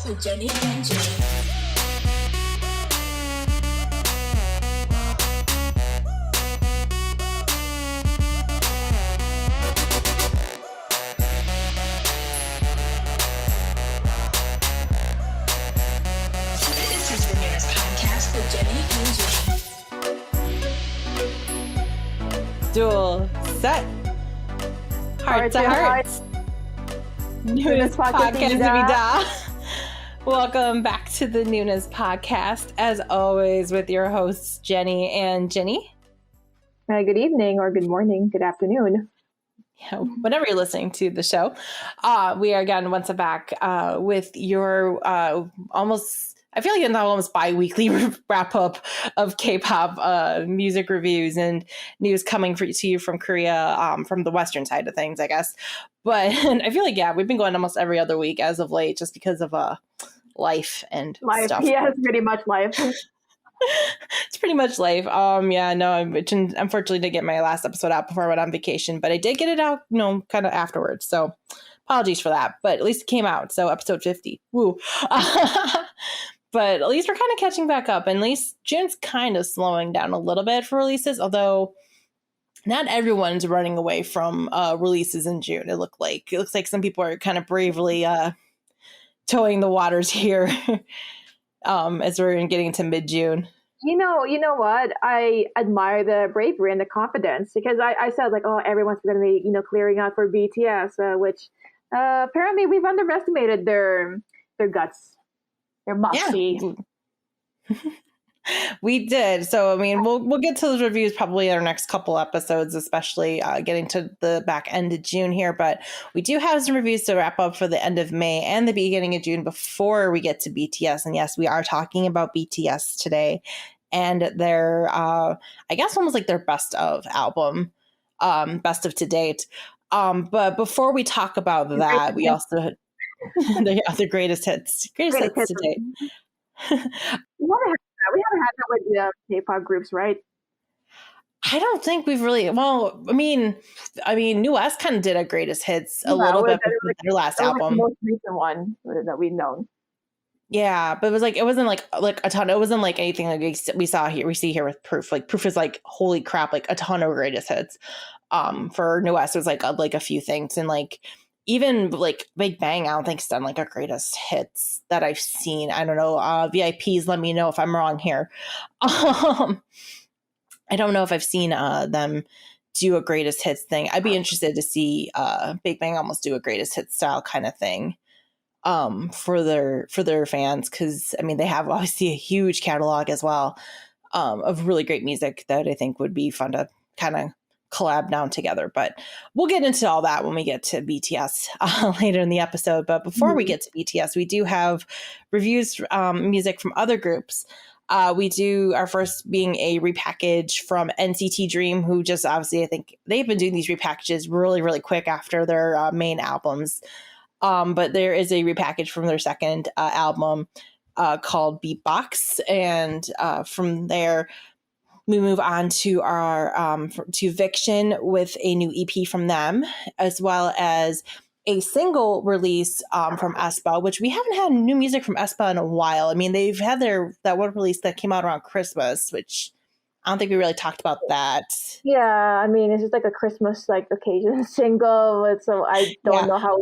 Podcast with Jenny and Jenny. This is the Noonas Podcast with Jenny and Jenny. Dual set. Heart to heart. Noonas Podcast. Welcome back to the Noonas Podcast, as always, with your hosts, Jenny and Jenny. Good evening, or good morning, good afternoon. Yeah, whenever you're listening to the show. We are again once back with your almost, I feel like now almost bi-weekly wrap up of K-pop music reviews and news coming to you from Korea, from the Western side of things, I guess. But I feel like, we've been going almost every other week as of late, just because of life and stuff. Yeah, it's pretty much life. It's pretty much life. I unfortunately didn't get my last episode out before I went on vacation, but I did get it out, kind of afterwards. So apologies for that, but at least it came out. So episode 50. Woo. But at least we're kind of catching back up, and at least June's kind of slowing down a little bit for releases, although not everyone's running away from releases in June. It looks like some people are kind of bravely towing the waters here as we're getting into mid-June. You know what? I admire the bravery and the confidence, because I said everyone's going to be clearing out for BTS, which apparently we've underestimated their guts, their moxie. Yeah. We did. So, we'll get to those reviews probably in our next couple episodes, especially getting to the back end of June here. But we do have some reviews to wrap up for the end of May and the beginning of June before we get to BTS. And yes, we are talking about BTS today and their, I guess almost like their best of album, best of to date. But before we talk about that, we also, the greatest hits to date. We haven't had that with the K-pop groups, right? I don't think we've really. Well, Noonas kind of did a greatest hits a little bit before their last album. The most recent one that we've known. Yeah, but it wasn't like a ton. It wasn't like anything like we see here with Proof. Like Proof is like, holy crap, like a ton of greatest hits. For Noonas, it was like a few things, and like even like Big Bang, I don't think it's done like a greatest hits that I've seen. I don't know. VIPs, let me know if I'm wrong here. I don't know if I've seen them do a greatest hits thing. I'd be interested to see Big Bang almost do a greatest hits style kind of thing for their fans, because they have obviously a huge catalog as well of really great music that I think would be fun to kind of collab down together. But we'll get into all that when we get to BTS later in the episode. But before we get to BTS, we do have reviews, music from other groups. We do our first being a repackage from NCT Dream, who just obviously, I think they've been doing these repackages really, really quick after their main albums. But there is a repackage from their second album called Beatbox. And from there, we move on to our to Viction with a new EP from them, as well as a single release from aespa, which we haven't had new music from aespa in a while. They've had that one release that came out around Christmas, which I don't think we really talked about that. Yeah, it's just like a Christmas occasion single, so I don't know how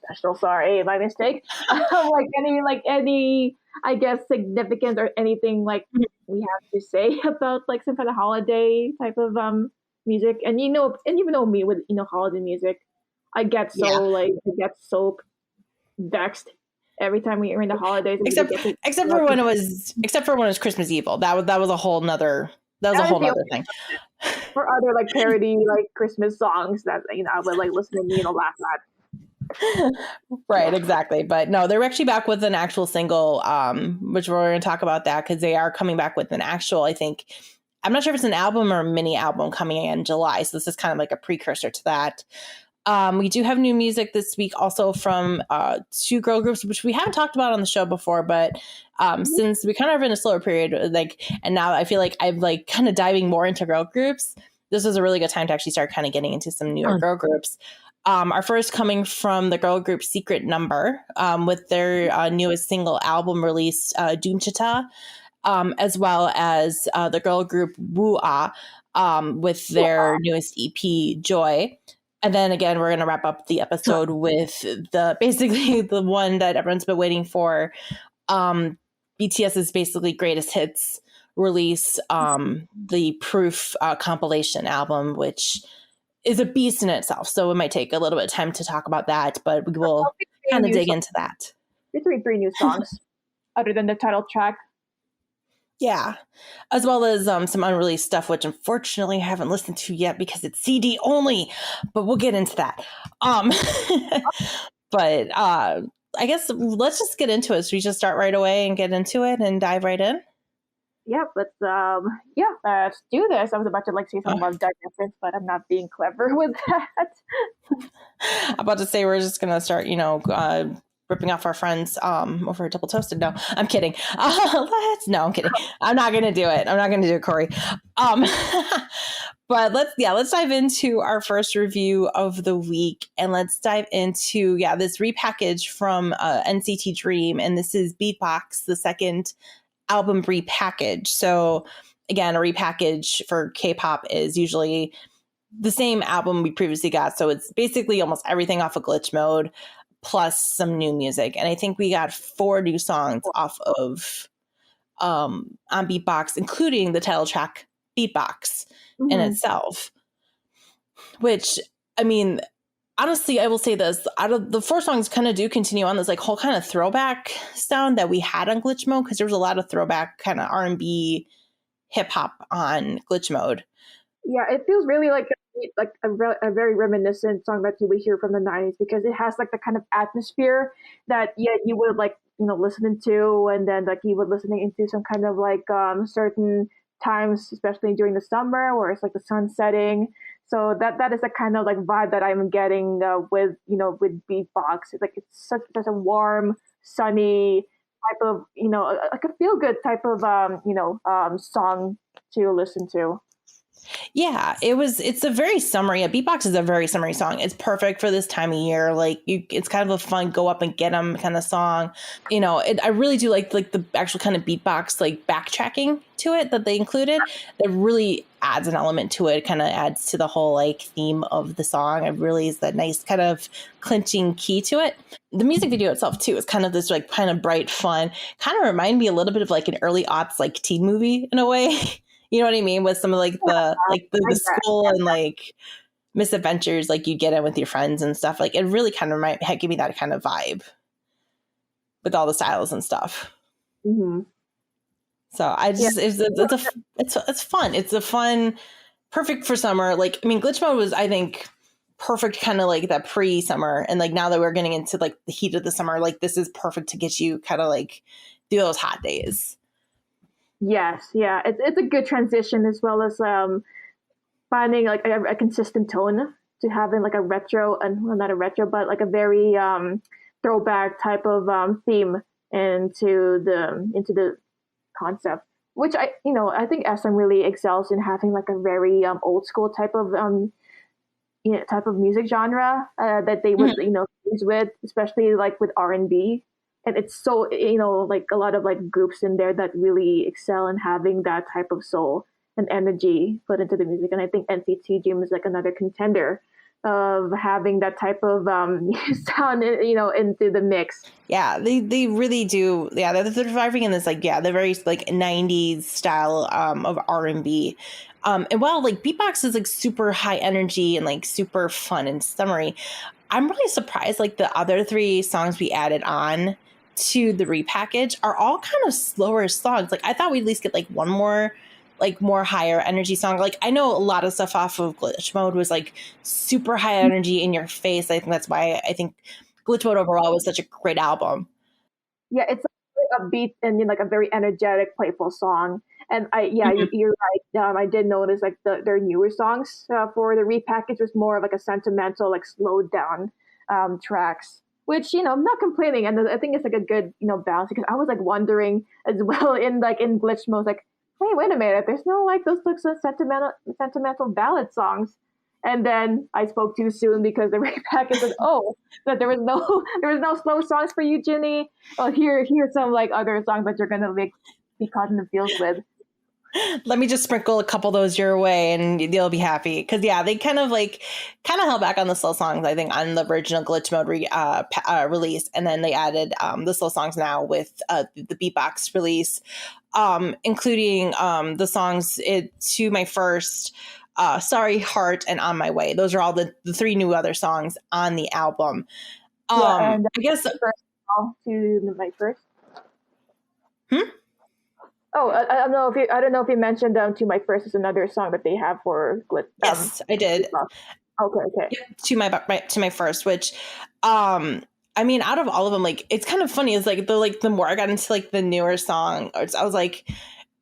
special. Sorry, my mistake. any I guess significance or anything we have to say about some kind of holiday type of music. And even though me with holiday music, I get so vexed every time we are in the holidays. Except for when it was Christmas Evil. That was a whole nother thing. For other parody Christmas songs that I would listen to laugh at. Right, exactly. But no, they're actually back with an actual single, which we're going to talk about that, because they are coming back with an actual, I think, I'm not sure if it's an album or a mini album coming in July. So this is kind of like a precursor to that. We do have new music this week also from two girl groups, which we haven't talked about on the show before, but since we kind of are in a slower period, and now I feel like I'm kind of diving more into girl groups, this was a really good time to actually start kind of getting into some newer girl groups. Our first coming from the girl group Secret Number with their newest single album release, Doomchita, as well as the girl group Woo-Ah with their newest EP, Joy. And then again, we're going to wrap up the episode with basically the one that everyone's been waiting for. BTS's basically greatest hits release, the Proof compilation album, which is a beast in itself. So it might take a little bit of time to talk about that, but we will kind of dig into that. It's three new songs other than the title track. Yeah, as well as some unreleased stuff, which unfortunately I haven't listened to yet because it's CD only, but we'll get into that. But I guess let's just get into it. So we just start right away and get into it and dive right in? Yep, let's do this. I was about to say something about difference, but I'm not being clever with that. I'm about to say we're just going to start, ripping off our friends over Double Toasted. No, I'm kidding. No, I'm kidding. I'm not going to do it. I'm not going to do it, Corey. But let's dive into our first review of the week, and let's dive into this repackage from NCT Dream, and this is Beatbox, the second album repackage. So again, a repackage for K-pop is usually the same album we previously got. So it's basically almost everything off of Glitch Mode plus some new music. And I think we got 4 new songs off of on Beatbox, including the title track Beatbox in itself, which, I mean, honestly, I will say this, out of the 4 songs kind of do continue on this whole kind of throwback sound that we had on Glitch Mode, because there was a lot of throwback kind of R&B hip hop on Glitch Mode. Yeah, it feels really like a very reminiscent song that you would hear from the 90s, because it has the kind of atmosphere that you would listening to, and then you would listening into some kind of certain times, especially during the summer where it's the sun setting. So that is the kind of vibe that I'm getting with Beatbox. It's such a warm, sunny type of a feel good type of song to listen to. Yeah, it's a very summery. Beatbox is a very summery song. It's perfect for this time of year. It's kind of a fun go up and get 'em kind of song. I really do like the actual kind of beatbox backtracking to it that they included. That really adds an element to it. It kind of adds to the whole theme of the song. It really is that nice kind of clinching key to it. The music video itself too is kind of this kind of bright, fun. Kind of remind me a little bit of an early aughts teen movie in a way. You know what I mean? With some of the school and misadventures you get in with your friends and stuff. It really kind of give me that kind of vibe with all the styles and stuff. Mm-hmm. So I just it's fun. It's a fun, perfect for summer. Glitch Mode was, I think, perfect kind of that pre-summer, and now that we're getting into the heat of the summer, this is perfect to get you kind of through those hot days. Yes, yeah, it's a good transition, as well as finding a consistent tone to having a retro, and well, not a retro, but a very throwback type of theme into the concept, which I think SM really excels in having a very old school type of type of music genre that they would use with, especially with R&B. And it's so, a lot of groups in there that really excel in having that type of soul and energy put into the music. And I think NCT Dream is another contender of having that type of sound, into the mix. Yeah, they really do. Yeah, they're surviving in this, the very 90s style of R&B. And while Beatbox is super high energy and super fun and summery, I'm really surprised the other 3 songs we added on to the repackage are all kind of slower songs. I thought we'd at least get one more more higher energy song. I know a lot of stuff off of Glitch Mode was super high energy in your face. I think that's why I think Glitch Mode overall was such a great album. Yeah, it's a beat and a very energetic, playful song. And you're right. I did notice their newer songs for the repackage was more of a sentimental, slowed down tracks. Which I'm not complaining, and I think it's a good balance, because I was wondering as well in Glitch Mode, hey, wait a minute, there's no those sentimental ballad songs And then I spoke too soon because the repackage said, "Oh, that there was no slow songs for you, Ginny. Oh, here's some like other songs that you're gonna be caught in the feels with." Let me just sprinkle a couple of those your way and you'll be happy. Because, yeah, they kind of held back on the slow songs, I think, on the original Glitch Mode release. And then they added the slow songs now with the Beatbox release, including the songs To My First, Sorry Heart, and On My Way. Those are all the three new other songs on the album. And I guess To My First. Hmm? Oh, I don't know if you mentioned To My First is another song that they have for Glitch. Yes, I did. Okay. Yep, To My First, which I mean, out of all of them, like, it's kind of funny. It's like the more I got into like the newer song, I was like,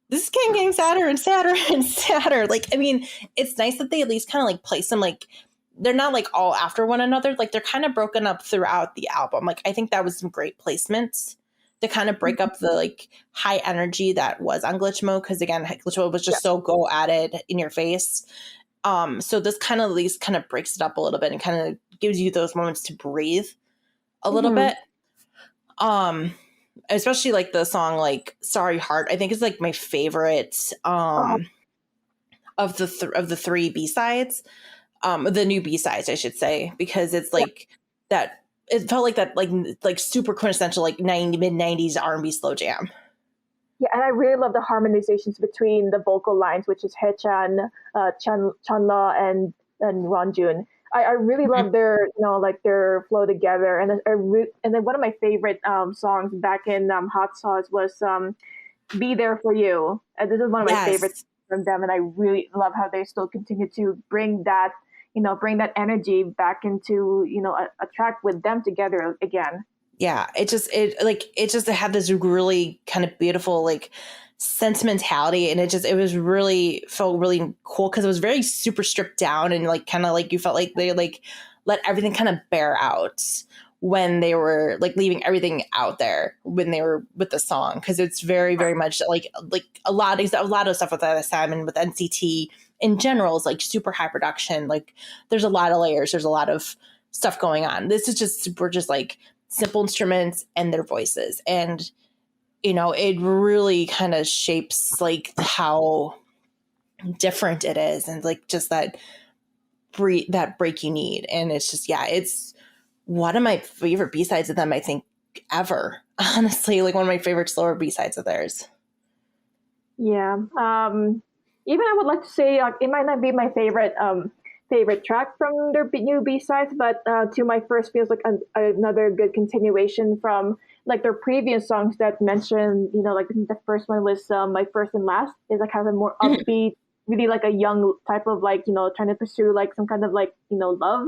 this is getting sadder and sadder and sadder. Like, I mean, it's nice that they at least kind of like place them, like, they're not like all after one another. Like, they're kind of broken up throughout the album. Like, I think that was some great placements to kind of break up the like high energy that was on Glitch Mode. Cause again, Glitch Mode was just so go at it in your face. So this kind of at least kind of breaks it up a little bit and kind of gives you those moments to breathe a little bit. Especially like the song like Sorry Heart, I think is like my favorite of the three B-sides, the new B-sides, I should say, because it's like that. It felt like that, like super quintessential, like mid-90s R&B slow jam. Yeah, and I really love the harmonizations between the vocal lines, which is Haechan, Chanla, and Ronjun. I really love their their flow together, and and then one of my favorite songs back in Hot Sauce was "Be There for You." And this is one of my favorites from them, and I really love how they still continue to bring that energy back into a track with them together again. Yeah, it had this really kind of beautiful like sentimentality, and it was really felt really cool because it was very super stripped down, and like kind of like you felt like they like let everything kind of bear out when they were like leaving everything out there when they were with the song, because it's very very much like a lot of stuff with aespa and with NCT in general is like super high production. Like there's a lot of layers, there's a lot of stuff going on. This is just super just like simple instruments and their voices, and it really kind of shapes like how different it is, and like just that break you need. And it's just it's one of my favorite B-sides of them, I think, ever. Honestly, like one of my favorite slower B-sides of theirs. Yeah. Even I would like to say it might not be my favorite track from their new B-sides, but To My First feels like another good continuation from like their previous songs that mentioned, like the first one was My First and Last, is like has a more upbeat, really like a young type of like, trying to pursue like some kind of like, love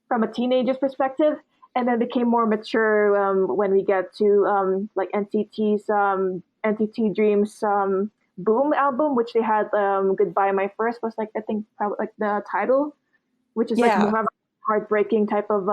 from a teenager's perspective. And then became more mature when we get to like NCT Dream's Boom album, which they had Goodbye My First was like, I think probably like the title, which is like more of a heartbreaking type of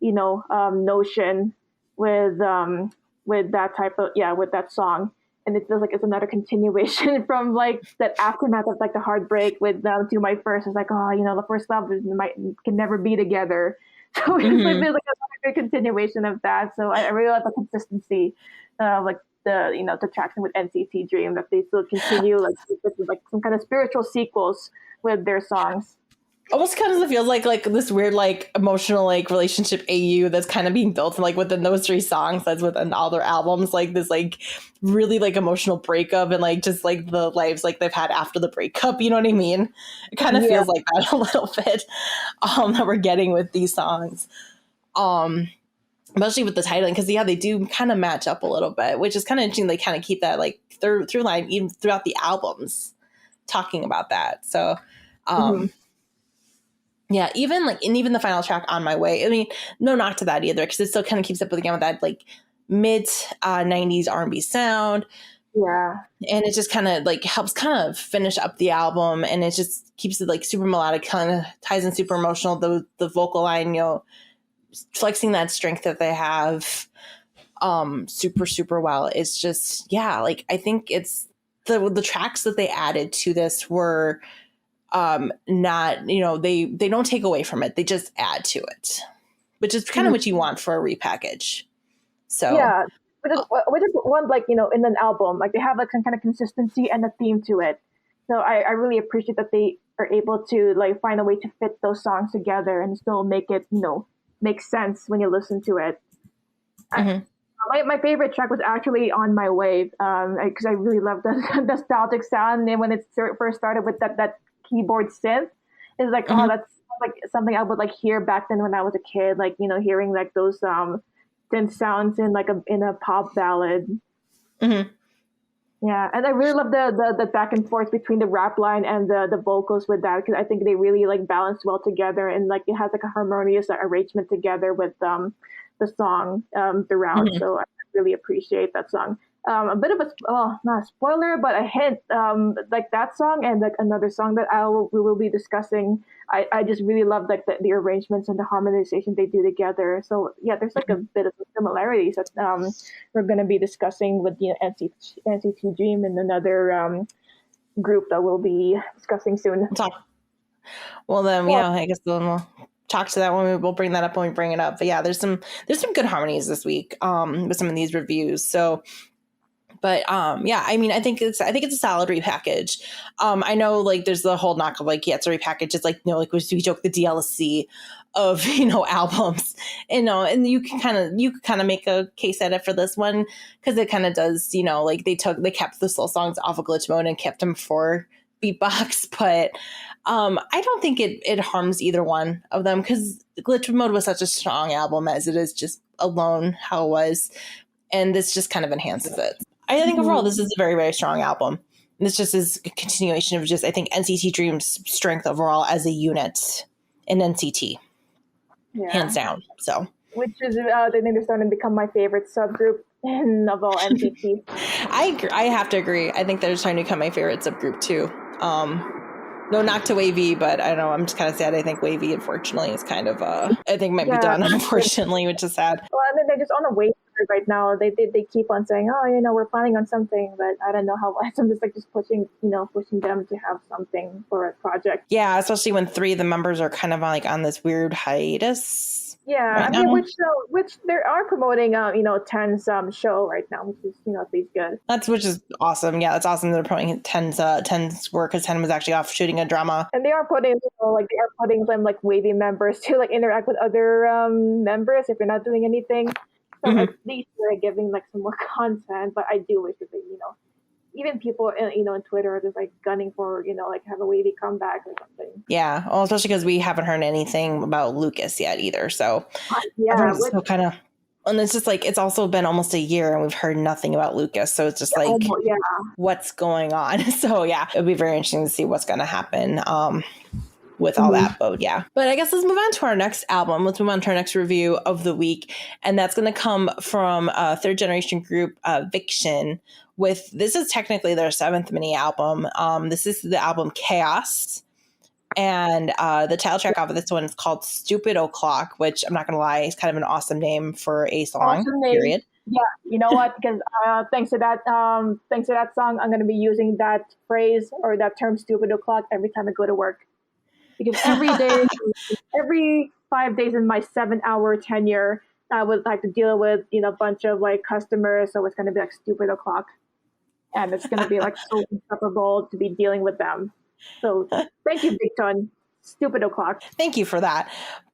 notion with that type of with that song. And it feels like it's another continuation from like that aftermath of like the heartbreak with To My First. It's like, the first love can never be together. So it feels like there's like a good continuation of that. So I really like the consistency like the traction with NCT Dream, that they still continue like some kind of spiritual sequels with their songs. Almost kind of feels like this weird like emotional like relationship AU that's kind of being built like within those three songs that's within all their albums, like this like really like emotional breakup and like just like the lives like they've had after the breakup, you know what I mean? It kind of feels like that a little bit that we're getting with these songs, especially with the titling, because they do kind of match up a little bit, which is kind of interesting. They kind of keep that like through line even throughout the albums talking about that. So yeah, even the final track On My Way, I mean, no knock to that either, because it still kind of keeps up with that like mid 90s R&B sound. Yeah. And it just kind of like helps kind of finish up the album, and it just keeps it like super melodic, kind of ties in super emotional. The vocal line, flexing that strength that they have super, super well. It's just, like I think it's the tracks that they added to this were not, they don't take away from it. They just add to it, which is kind of what you want for a repackage. So yeah, but I just want like, in an album, like they have like some kind of consistency and a theme to it. So I really appreciate that they are able to like find a way to fit those songs together and still make it, make sense when you listen to it. My favorite track was actually On My Way, because I really love the nostalgic sound. And when it first started with that keyboard synth, it's like, oh, that's like something I would like hear back then when I was a kid, like, hearing like those synth sounds in like in a pop ballad. Yeah, and I really love the back and forth between the rap line and the vocals with that, because I think they really like balance well together, and like it has like a harmonious arrangement together with the song throughout. So I really appreciate that song. A bit of not a spoiler, but a hint, like that song and like another song that we will be discussing. I just really love like the arrangements and the harmonization they do together. So yeah, there's like a bit of similarities that we're going to be discussing with NCT Dream and another group that we'll be discussing soon. Well then, I guess then we'll talk to that one. We'll bring that up when we bring it up. But yeah, there's some good harmonies this week with some of these reviews. So. But I mean, I think it's a solid repackage. I know like there's the whole knock of like, yeah, it's a repackage. It's like, like we joke the DLC of albums, and you can kind of make a case at it for this one, because it kind of does, like they kept the slow songs off of glitch mode and kept them for Beatbox, but I don't think it harms either one of them, because glitch mode was such a strong album as it is just alone how it was, and this just kind of enhances it. I think overall this is a very, very strong album. And this just is a continuation of just, I think, NCT Dream's strength overall as a unit in NCT, hands down. So, which is I think they're starting to become my favorite subgroup of all NCT. I have to agree. I think they're starting to become my favorite subgroup too. No knock to Wavy, but I don't know, I'm just kind of sad. I think Wavy, unfortunately, is kind of I think might be done, unfortunately, which is sad. Well, I mean, they're just on a wait right now. They keep on saying, oh, we're planning on something, but I don't know how. I'm just like pushing them to have something for a project. Yeah, especially when 3 of the members are kind of on this weird hiatus. Yeah, right, I mean, which they are promoting, 10's show right now, which is, at least good. Which is awesome. Yeah, that's awesome. They're promoting 10's work, because 10 was actually off shooting a drama. And they are putting, them like Wavy members to like interact with other members if you're not doing anything. So at least they're giving like some more content. But I do wish that they, even people, in Twitter are just like gunning for, like have a Wavy comeback or something. Yeah, well, especially because we haven't heard anything about Lucas yet either. So so kind of, and it's just like, it's also been almost a year and we've heard nothing about Lucas. So it's just like, what's going on? So yeah, it'll be very interesting to see what's going to happen with all that. But I guess let's move on to our next album. Let's move on to our next review of the week. And that's going to come from a third generation group, Viction. This is technically their 7th mini album. This is the album Chaos. And the title track off of this one is called Stupid O'Clock, which I'm not going to lie, is kind of an awesome name for a song, awesome period. Yeah, you know what? Because thanks to that song, I'm going to be using that phrase or that term "stupid o'clock" every time I go to work. Because every 5 days in my 7-hour tenure, I would have to deal with a bunch of like customers, so it's going to be like stupid o'clock, and it's going to be like so insufferable to be dealing with them. So thank you, Viction. Stupid o'clock. Thank you for that.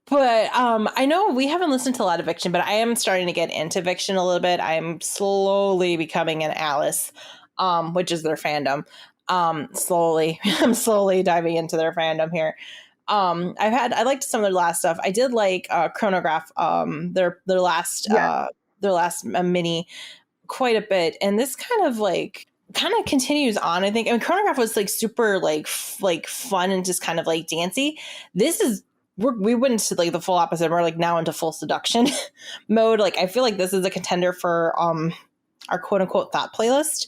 But I know we haven't listened to a lot of Viction, but I am starting to get into Viction a little bit. I'm slowly becoming an Alice, which is their fandom. I'm slowly diving into their fandom here. I liked some of their last stuff. I did like Chronograph, their last mini quite a bit, and this kind of continues on. I think. I mean, Chronograph was like super like fun and just kind of like dancey. This is we went to like the full opposite. We're like now into full seduction mode. Like I feel like this is a contender for our quote unquote thought playlist.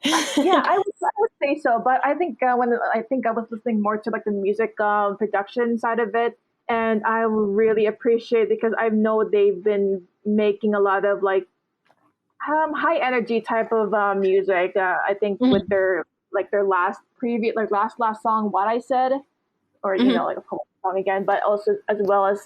Yeah, I would say so, but I think I was listening more to like the music production side of it, and I really appreciate, because I know they've been making a lot of like high energy type of music. I think with their like their last last song, What I Said, or like a poem song again, but also as well as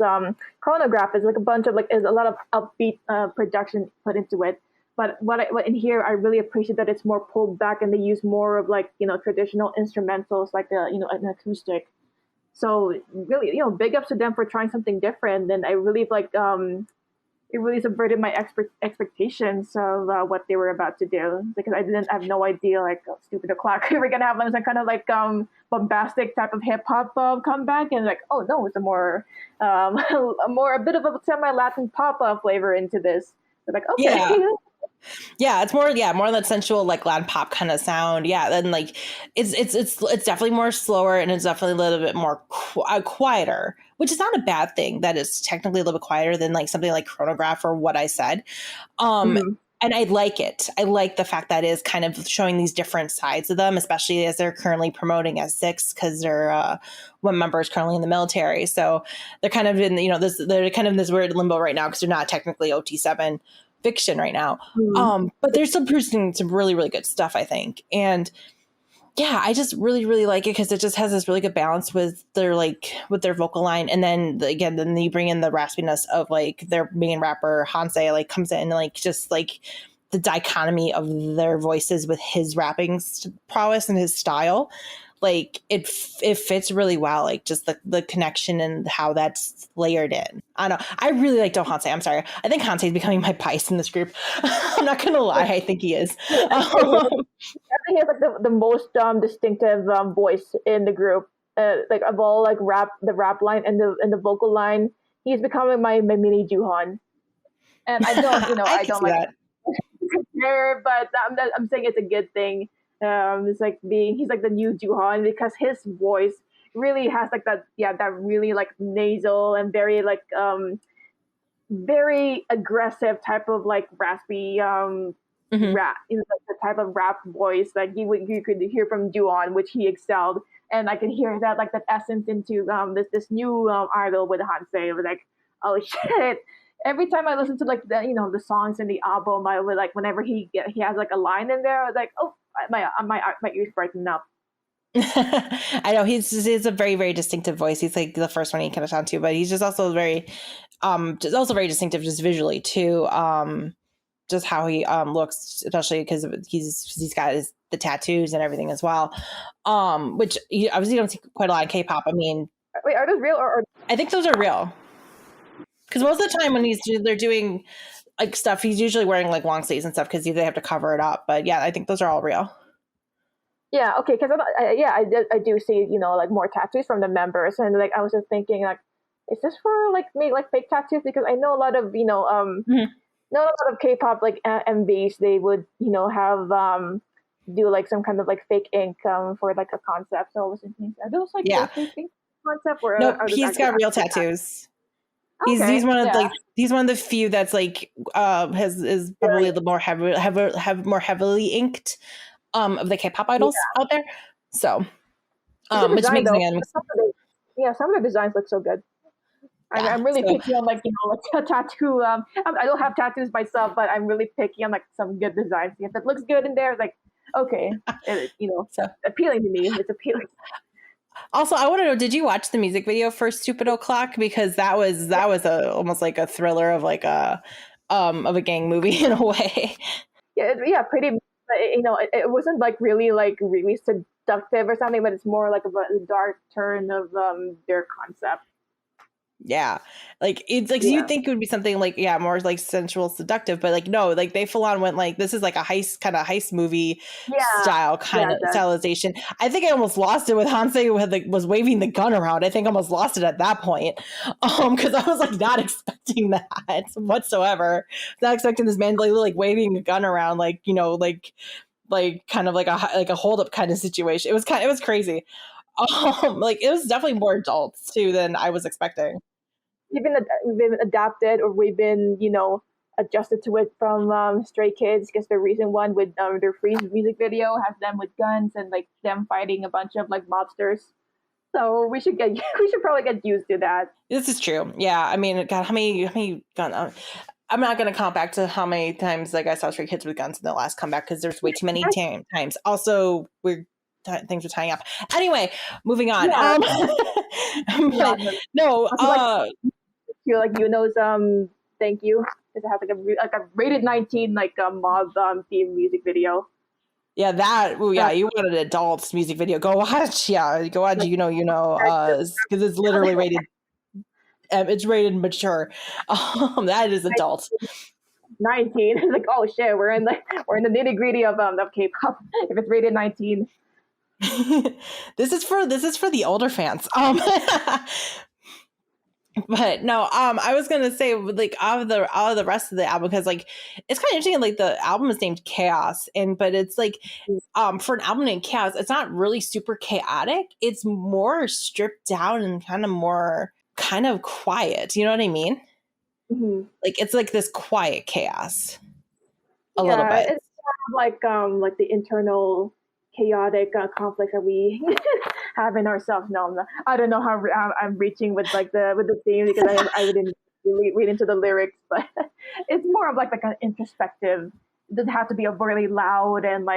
Chronograph is like a bunch of is a lot of upbeat production put into it. But what in here I really appreciate that it's more pulled back and they use more of traditional instrumentals like an acoustic. So really big ups to them for trying something different, and I really it really subverted my expectations of what they were about to do, because I didn't have no idea Stupid O'Clock we were gonna have some kind of bombastic type of hip hop comeback, and oh no, it's a more a bit of a semi Latin pop flavor into this. So okay. Yeah. Yeah, it's more that sensual Latin pop kind of sound. Yeah, then it's definitely more slower, and it's definitely a little bit more quieter, which is not a bad thing. That is technically a little bit quieter than something like Chronograph or What I Said. And I like it. I like the fact that it is kind of showing these different sides of them, especially as they're currently promoting as Six, because they're one member is currently in the military, so they're kind of in they're kind of in this weird limbo right now because they're not technically OT7 Viction right now. But they're still producing some really, really good stuff, I think. And yeah, I just really, really like it because it just has this really good balance with their vocal line. And then then you bring in the raspiness of their main rapper Hanse comes in and just the dichotomy of their voices with his rapping prowess and his style. It fits really well, just the connection and how that's layered in. I don't know. I really like Hanse. I'm sorry. I think Hanse is becoming my bias in this group. I'm not going to lie. I think he is. I think he has the most distinctive voice in the group. Of all the rap line and the vocal line, he's becoming my mini Juhan. And I don't, I don't like compare, but I'm saying it's a good thing. It's he's the new Juhan, because his voice really has that really nasal and very very aggressive type of raspy rap, the type of rap voice you could hear from Juhan, which he excelled, and I can hear that that essence into this new idol with Hanse. It was oh shit. Every time I listen to the songs in the album, I would whenever he has a line in there, I was oh, my ears brighten up. I know he's a very, very distinctive voice. He's the first one he kind of sound to, but he's just also very very distinctive just visually too. Just how he looks, especially because he's got the tattoos and everything as well. Which you obviously don't see quite a lot in K-pop. I mean, wait, are those real or I think those are real. Because most of the time when they're doing stuff, he's usually wearing long sleeves and stuff because they have to cover it up. But yeah, I think those are all real. Yeah, okay, because I do see more tattoos from the members, and I was just thinking is this for fake tattoos? Because I know a lot of know a lot of K-pop MVs, they would have do some kind of fake ink for a concept. So I was thinking, are those fake ink concept, or nope, he's got real tattoos. Okay, he's one of he's one of the few that's is probably the more more heavily inked of the K-pop idols out there. So which makes again some of the designs look so good. Yeah, I'm really picky on a tattoo. I don't have tattoos myself, but I'm really picky on some good designs. If it looks good in there, okay, so appealing to me. It's appealing. Also, I want to know, did you watch the music video for Stupid O'Clock? Because that was almost like a thriller of a gang movie in a way. Yeah, pretty. It wasn't really really seductive or something, but it's more a dark turn of their concept. Yeah, it's you think it would be something more sensual, seductive, but no, they full on went this is a heist movie style kind of stylization. I think I almost lost it with Hanse was waving the gun around. I think I almost lost it at that point, because I was not expecting that whatsoever. Not expecting this man waving a gun around kind of a hold up kind of situation. It was crazy. It was definitely more adults too than I was expecting. We've been adapted, or we've been adjusted to it from Stray Kids, because the recent one with their Freeze music video has them with guns and them fighting a bunch of mobsters. So we should probably get used to that. This is true. Yeah, I mean, God, how many guns? I'm not going to count back to how many times I saw Stray Kids with guns in the last comeback, because there's way too many times. Also, we're things were tying up. Anyway, moving on. Yeah. But no, feel like thank you. It has like a rated 19 like mob theme music video. Yeah, you want an adult music video. Go watch, because it's literally rated. It's rated mature. That is adult. 19. It's like, oh shit, we're in the nitty gritty of K-pop. If it's rated 19. This is for the older fans. But no, I was gonna say, like, out of the rest of the album, because like it's kind of interesting. Like, the album is named Chaos, but it's like for an album named Chaos, it's not really super chaotic. It's more stripped down and kind of quiet. You know what I mean? Mm-hmm. Like, it's like this quiet chaos. A little bit. It's kind of like the internal chaotic conflict that we have in ourselves. No, I don't know how I'm reaching with the theme, because I didn't really read into the lyrics, but it's more of like an introspective. It doesn't have to be a really loud and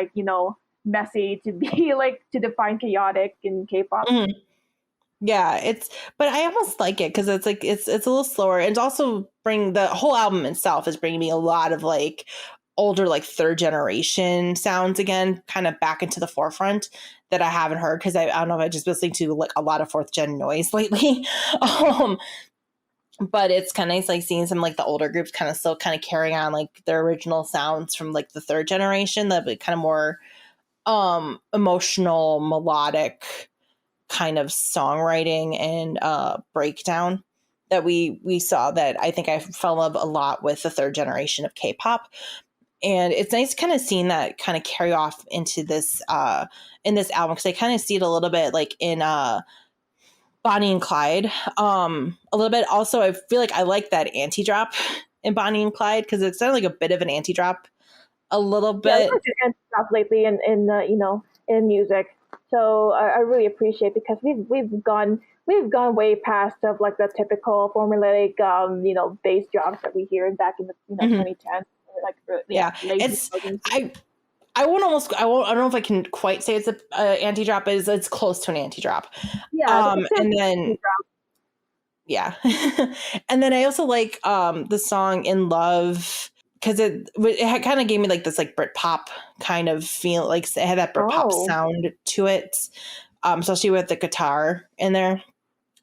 messy to be like to define chaotic in K-pop. Mm-hmm. Yeah, but I almost like it because it's like it's a little slower, and also the whole album itself is bringing me a lot of like older, like third generation sounds again, kind of back into the forefront that I haven't heard, because I don't know if I've just been listening to like a lot of fourth gen noise lately. But it's kind of nice, like seeing some like the older groups kind of still kind of carrying on like their original sounds from like the third generation, that kind of more emotional, melodic kind of songwriting and breakdown that we saw, that I think I fell in love a lot with the third generation of K-pop. And it's nice kind of seeing that kind of carry off into this in this album, because I kind of see it a little bit like in Bonnie and Clyde a little bit. Also, I feel like I like that anti-drop in Bonnie and Clyde, because it's kind of like a bit of an anti-drop a little bit. Yeah, I've like anti-drop lately in music. So I really appreciate, because we've gone way past of like the typical formulaic bass drops that we hear back in the 2010s. Like it's I don't know if I can quite say it's a anti-drop, but it's close to an anti-drop. Yeah. And then yeah, and then I also like the song "In Love," because it kind of gave me like this like Britpop kind of feel, like it had that Britpop sound to it, especially with the guitar in there,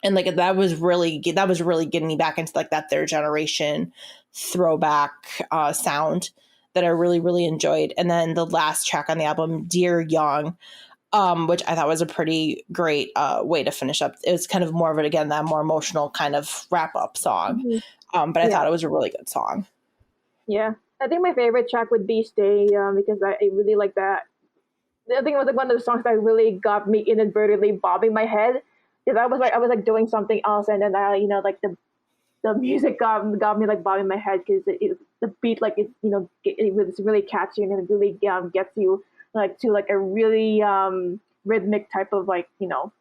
and like that was really getting me back into like that third generation throwback sound that I really, really enjoyed. And then the last track on the album, "Dear Young," which I thought was a pretty great way to finish up. It was kind of more of it again, that more emotional kind of wrap up song. Mm-hmm. But I thought it was a really good song. Yeah, I think my favorite track would be "Stay," because I really like that. I think it was like one of the songs that really got me inadvertently bobbing my head, because I was doing something else, and then like the music got me like bobbing my head, because the beat it was really catchy, and it really gets you like to like a really rhythmic type of like energy.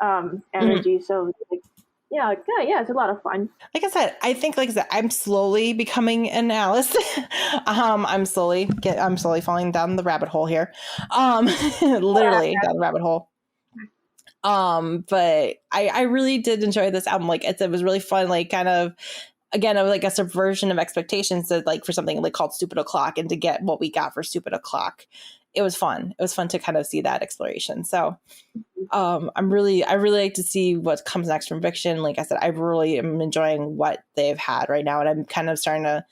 Mm-hmm. So like, yeah, it's a lot of fun. Like I said, I'm slowly becoming an Alice. I'm slowly falling down the rabbit hole here. Literally down the rabbit hole. But I really did enjoy this album. Like it was really fun, like kind of, again, it was like a subversion of expectations, that like for something like called Stupid O'Clock, and to get what we got for Stupid O'Clock, it was fun. It was fun to kind of see that exploration. So I really like to see what comes next from Viction. Like I said, I really am enjoying what they've had right now, and I'm kind of starting to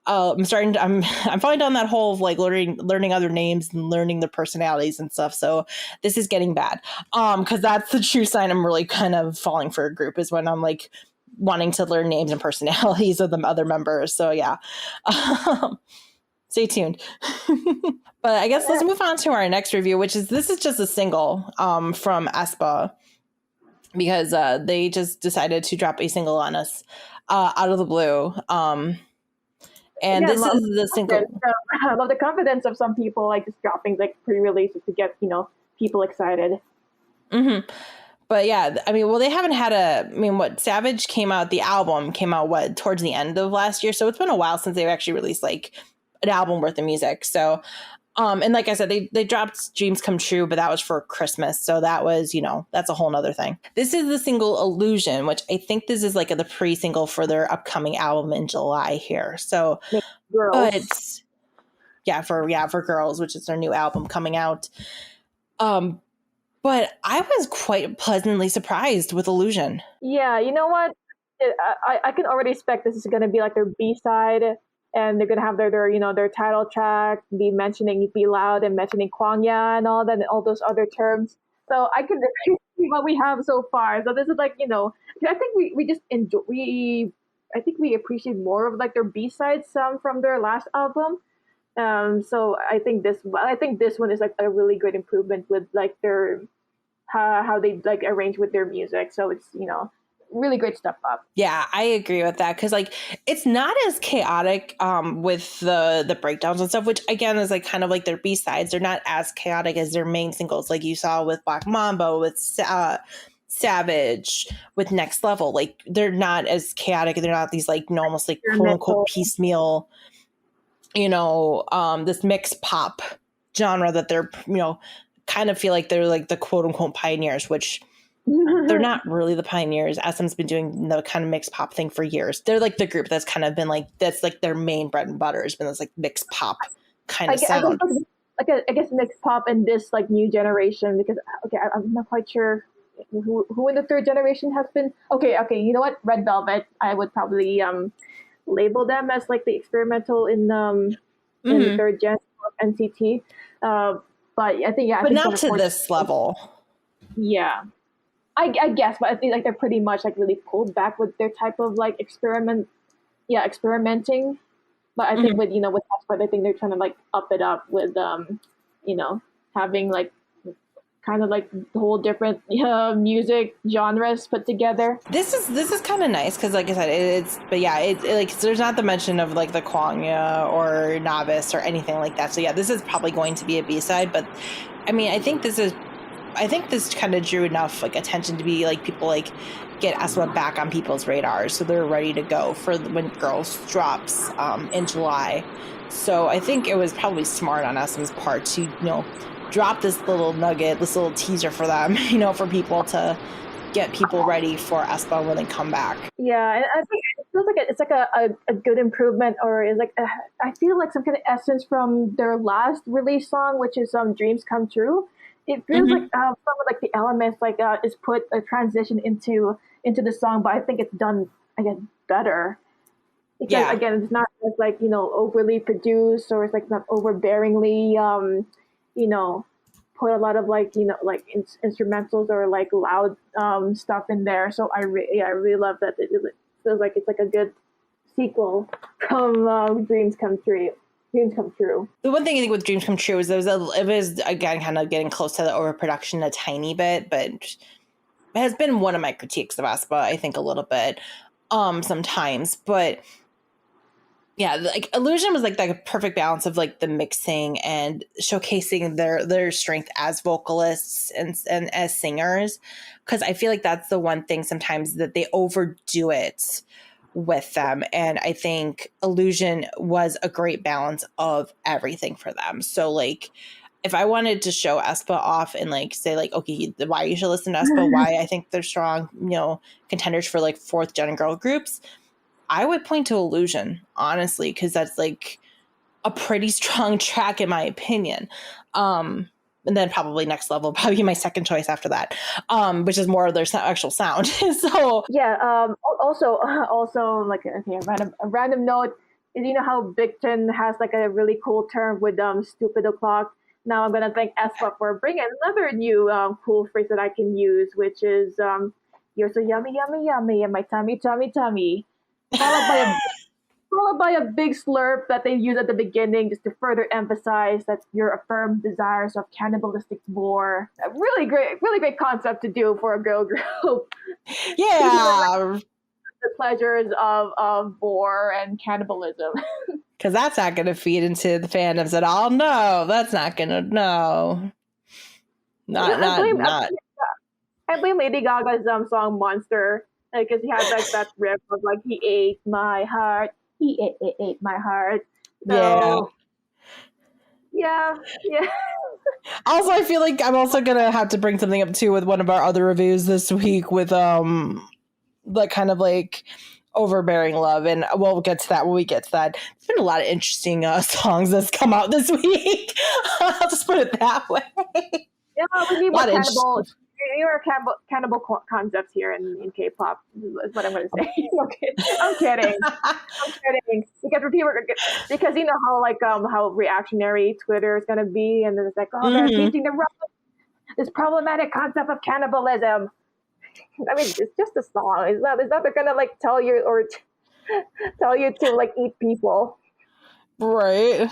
I'm falling down that hole of like learning other names and learning their personalities and stuff. So this is getting bad. Because that's the true sign I'm really kind of falling for a group, is when I'm like wanting to learn names and personalities of the other members. So yeah. Stay tuned. But I guess let's move on to our next review, which is just a single from aespa, because they just decided to drop a single on us out of the blue. And this is the single. I love the confidence of some people, like just dropping like pre-releases to get people excited. Mm-hmm. But yeah, I mean, well, they haven't had what Savage came out. The album came out towards the end of last year, so it's been a while since they've actually released like an album worth of music. So And like I said, they dropped Dreams Come True, but that was for Christmas. So that was, that's a whole nother thing. This is the single Illusion, which I think this is like the pre-single for their upcoming album in July here. So, Girls. for Girls, which is their new album coming out. But I was quite pleasantly surprised with Illusion. Yeah, you know what? I can already expect this is going to be like their B-side, and they're going to have their title track, be loud and mentioning Kwangya and all that, and all those other terms. So I can see what we have so far. So this is like, I think we just enjoy, I think we appreciate more of like their B-sides from their last album. So I think this one is like a really good improvement with like their how they like arrange with their music. So it's really great step up. Yeah, I agree with that because like it's not as chaotic with the breakdowns and stuff, which again is like kind of like their B-sides. They're not as chaotic as their main singles, like you saw with Black Mambo, with Savage, with Next Level. Like they're not as chaotic. They're not these like almost like quote unquote piecemeal, this mixed pop genre that they're kind of feel like they're like the quote unquote pioneers, which they're not really the pioneers. SM's been doing the kind of mixed pop thing for years. They're like the group that's kind of been like, that's like their main bread and butter has been this like mixed pop kind of sound. I guess mixed pop in this like new generation, because I'm not quite sure who in the third generation has been. Okay, you know what? Red Velvet, I would probably label them as like the experimental in the third gen of NCT. But I think but not to this level. Yeah. I guess, but I think like they're pretty much like really pulled back with their type of like experimenting. But I think with aespa, I think they're trying to like up it up with having like kind of like the whole different music genres put together. This is kind of nice because like I said, it's like there's not the mention of like the Kwangya or Novice or anything like that. So yeah, this is probably going to be a B-side, but I mean, I think this kind of drew enough like attention to be like people like get aespa back on people's radars, so they're ready to go for when Girls drops in July. So I think it was probably smart on SM's part to drop this little nugget, this little teaser for them, for people to get people ready for aespa when they come back. Yeah, and I think it feels like it's like a good improvement, or is like I feel like some kind of essence from their last release song, which is Dreams Come True. It feels like some of like the elements like is put a transition into the song, but I think it's done again better because again it's not as like overly produced, or it's like not overbearingly put a lot of like like instrumentals or like loud stuff in there. So I really love that it feels like it's like a good sequel from Dreams Come True. The one thing I think with Dreams Come True is it was again kind of getting close to the overproduction a tiny bit, but it has been one of my critiques of aespa, I think, a little bit sometimes. But yeah, like Illusion was like the perfect balance of like the mixing and showcasing their strength as vocalists and as singers, because I feel like that's the one thing sometimes that they overdo it with them, and I think Illusion was a great balance of everything for them. So like if I wanted to show aespa off and like say like, okay, why you should listen to aespa, why I think they're strong contenders for like fourth gen girl groups, I would point to Illusion, honestly, because that's like a pretty strong track in my opinion. And then probably Next Level, probably my second choice after that, which is more of their actual sound. So yeah. Also, like a random note is how Viction has like a really cool term with stupid o'clock. Now I'm gonna thank aespa for bringing another new cool phrase that I can use, which is "You're so yummy, yummy, yummy, and my tummy, tummy, tummy," followed by a big slurp that they use at the beginning just to further emphasize that your affirmed desires of cannibalistic vor. A really great concept to do for a girl group. Yeah. The pleasures of vor and cannibalism. Because that's not going to feed into the fandoms at all. No, that's not going to, no. Not. I blame Lady Gaga's song Monster, because he had like that riff of like, he ate my heart. He ate my heart. So, Yeah, yeah. Also, I feel like I'm also gonna have to bring something up too with one of our other reviews this week with the kind of like overbearing love, and we'll get to that when we get to that. There's been a lot of interesting songs that's come out this week. I'll just put it that way. Yeah, we need more Lot of cannibal. There are cannibal concepts here in K-pop. Is what I'm going to say. Okay, I'm kidding. I'm kidding. Because you know how like how reactionary Twitter is going to be, and then it's like, oh, they're teaching the this problematic concept of cannibalism. I mean, it's just a song. It's not they're gonna like tell you to like eat people. Right.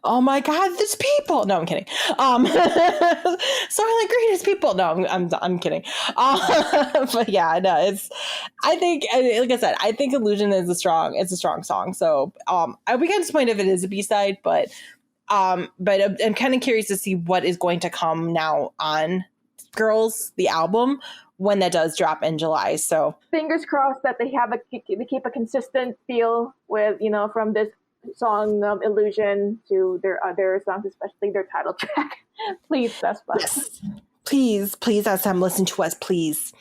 Oh my God, there's people. No, I'm kidding. Silent greatest people. No, I'm kidding. But yeah, no, it's. I think, like I said, I think Illusion is a strong song. So, I'll be kind of disappointed if it is a B-side, but I'm kind of curious to see what is going to come now on Girls, the album, when that does drop in July. So fingers crossed that they keep a consistent feel with from this song Illusion to their other songs, especially their title track. Please, aespa. Yes. Please, SM, listen to us, please.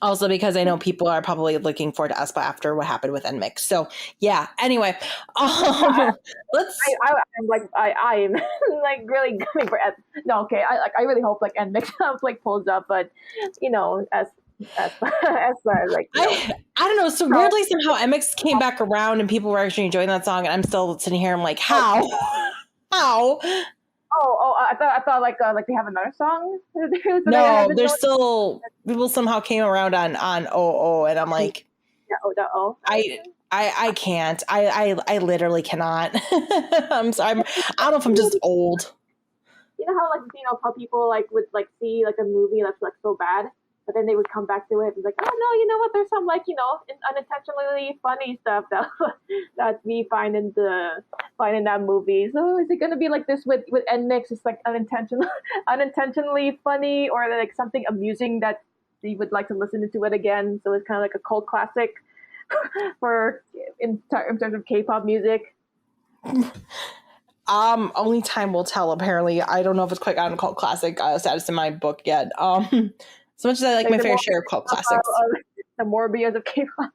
Also, because I know people are probably looking forward to aespa after what happened with NMIX. So yeah. Anyway, let's. I'm like I'm like really going for no. Okay, I really hope like NMIX like pulls up, but as like I don't know. So weirdly, somehow MX came back around and people were actually enjoying that song, and I'm still sitting here. I'm like, how? How? I thought like they have another song. No, there's still people somehow came around on oh, and I'm like, yeah, I can't. I literally cannot. I'm sorry. I don't know if I'm just old. You know how like how people like would like see like a movie that's like so bad, but then they would come back to it and like, oh no, you know what? There's some like unintentionally funny stuff that we find in that movie. So is it gonna be like this with NMIX? It's like unintentionally funny, or like something amusing that you would like to listen to it again. So it's kind of like a cult classic for in terms of K-pop music. Only time will tell. Apparently, I don't know if it's quite gotten cult classic status in my book yet. As much as I like my fair share of cult classics. The Morbius of K-pop.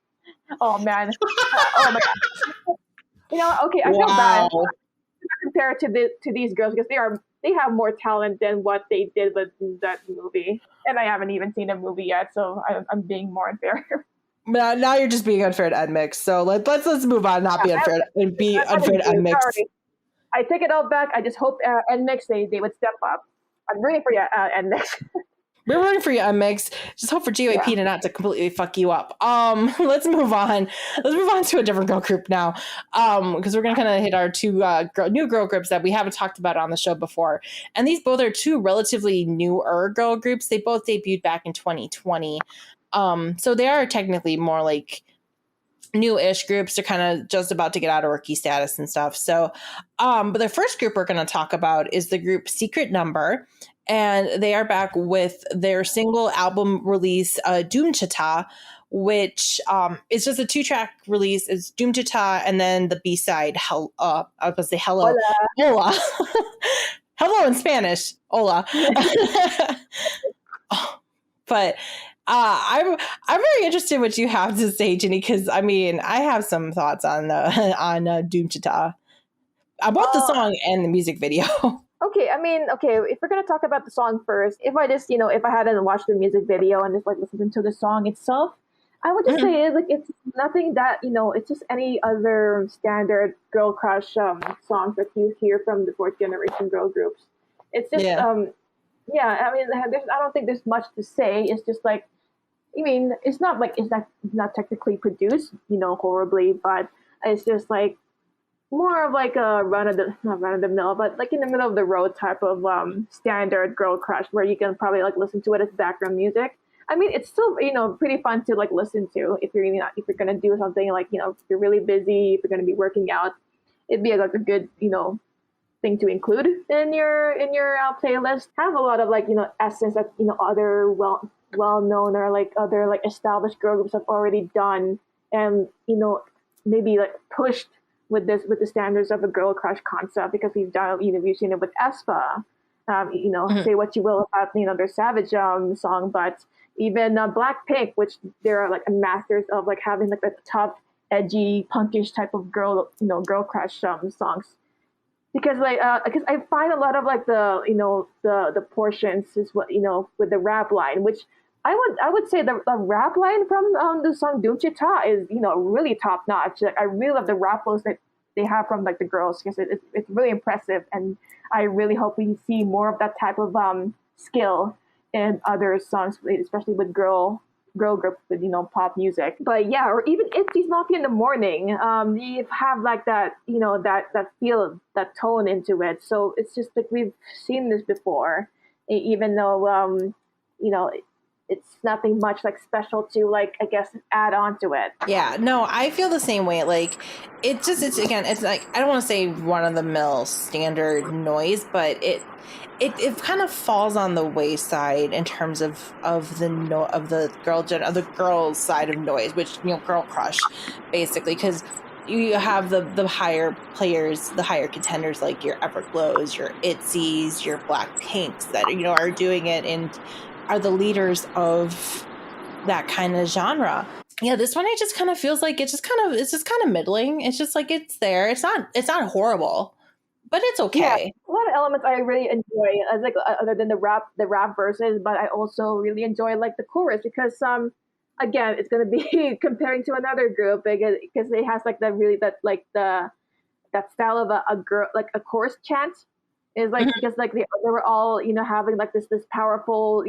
Oh man. Oh my god. Okay, I feel bad compared to these girls because they have more talent than what they did with that movie, and I haven't even seen a movie yet, so I'm being more unfair. Now you're just being unfair to NMIX. So let's move on. Not be unfair and be unfair to NMIX. Sorry. I take it all back. I just hope NMIX they would step up. I'm rooting for you, NMIX. We're rooting for you, NMIX. Just hope for GYP to not to completely fuck you up. Let's move on. Let's move on to a different girl group now. Because we're gonna kind of hit our two new girl groups that we haven't talked about on the show before. And these both are two relatively newer girl groups. They both debuted back in 2020. So they are technically more like new-ish groups. They're kind of just about to get out of rookie status and stuff. So, but the first group we're going to talk about is the group Secret Number. And they are back with their single album release, Doomchita, which is just a 2-track release. It's Doomchita and then the B-side, I was going to say Hello. Hola. Hello in Spanish. Hola. But I'm very interested in what you have to say, Jenny, because I mean I have some thoughts on Doomchita about the song and the music video. Okay, I mean, if we're gonna talk about the song first, if I hadn't watched the music video and just like listened to the song itself, I would just say it's nothing that it's just any other standard girl crush songs that you hear from the fourth generation girl groups. It's just I mean, I don't think there's much to say. It's just like, I mean, it's not not technically produced, horribly, but it's just like more of like a not run of the mill, but like in the middle of the road type of standard girl crush where you can probably like listen to it as background music. I mean, it's still pretty fun to like listen to if you're gonna do something like if you're really busy, if you're gonna be working out, it'd be like a good thing to include in your playlist. Have a lot of like essence that other well known or like other like established girl groups have already done, and maybe like pushed with the standards of a girl crush concept, because we've seen it with aespa. Say what you will about their Savage song, but even Blackpink, which they're like masters of like having like a tough, edgy, punkish type of girl crush songs. Because because I find a lot of like the portions is what with the rap line, which I would say the rap line from the song Doomchita is really top notch. Like I really love the rap flows that they have from like the girls, because it's really impressive, and I really hope we see more of that type of skill in other songs, especially with girl groups with pop music. But yeah, or even if she's not in the morning, you have like that that feel, that tone into it. So it's just like we've seen this before, even though it's nothing much like special to like I guess add on to it. Yeah, no, I feel the same way. Like it's like I don't want to say run of the mill standard noise, but it kind of falls on the wayside in terms of the girls side of noise, which girl crush basically, because you have the higher players, the higher contenders like your Everglows, your ITZYs, your Blackpinks that are doing it and are the leaders of that kind of genre. Yeah, this one it just kind of feels like it's just kind of middling. It's just like it's there. It's not horrible, but it's okay. Yeah, a lot of elements I really enjoy, as like other than the rap verses, but I also really enjoy like the chorus, because again it's gonna be comparing to another group because it has like that style of a girl, like a chorus chant. Is like because like they were all having like this powerful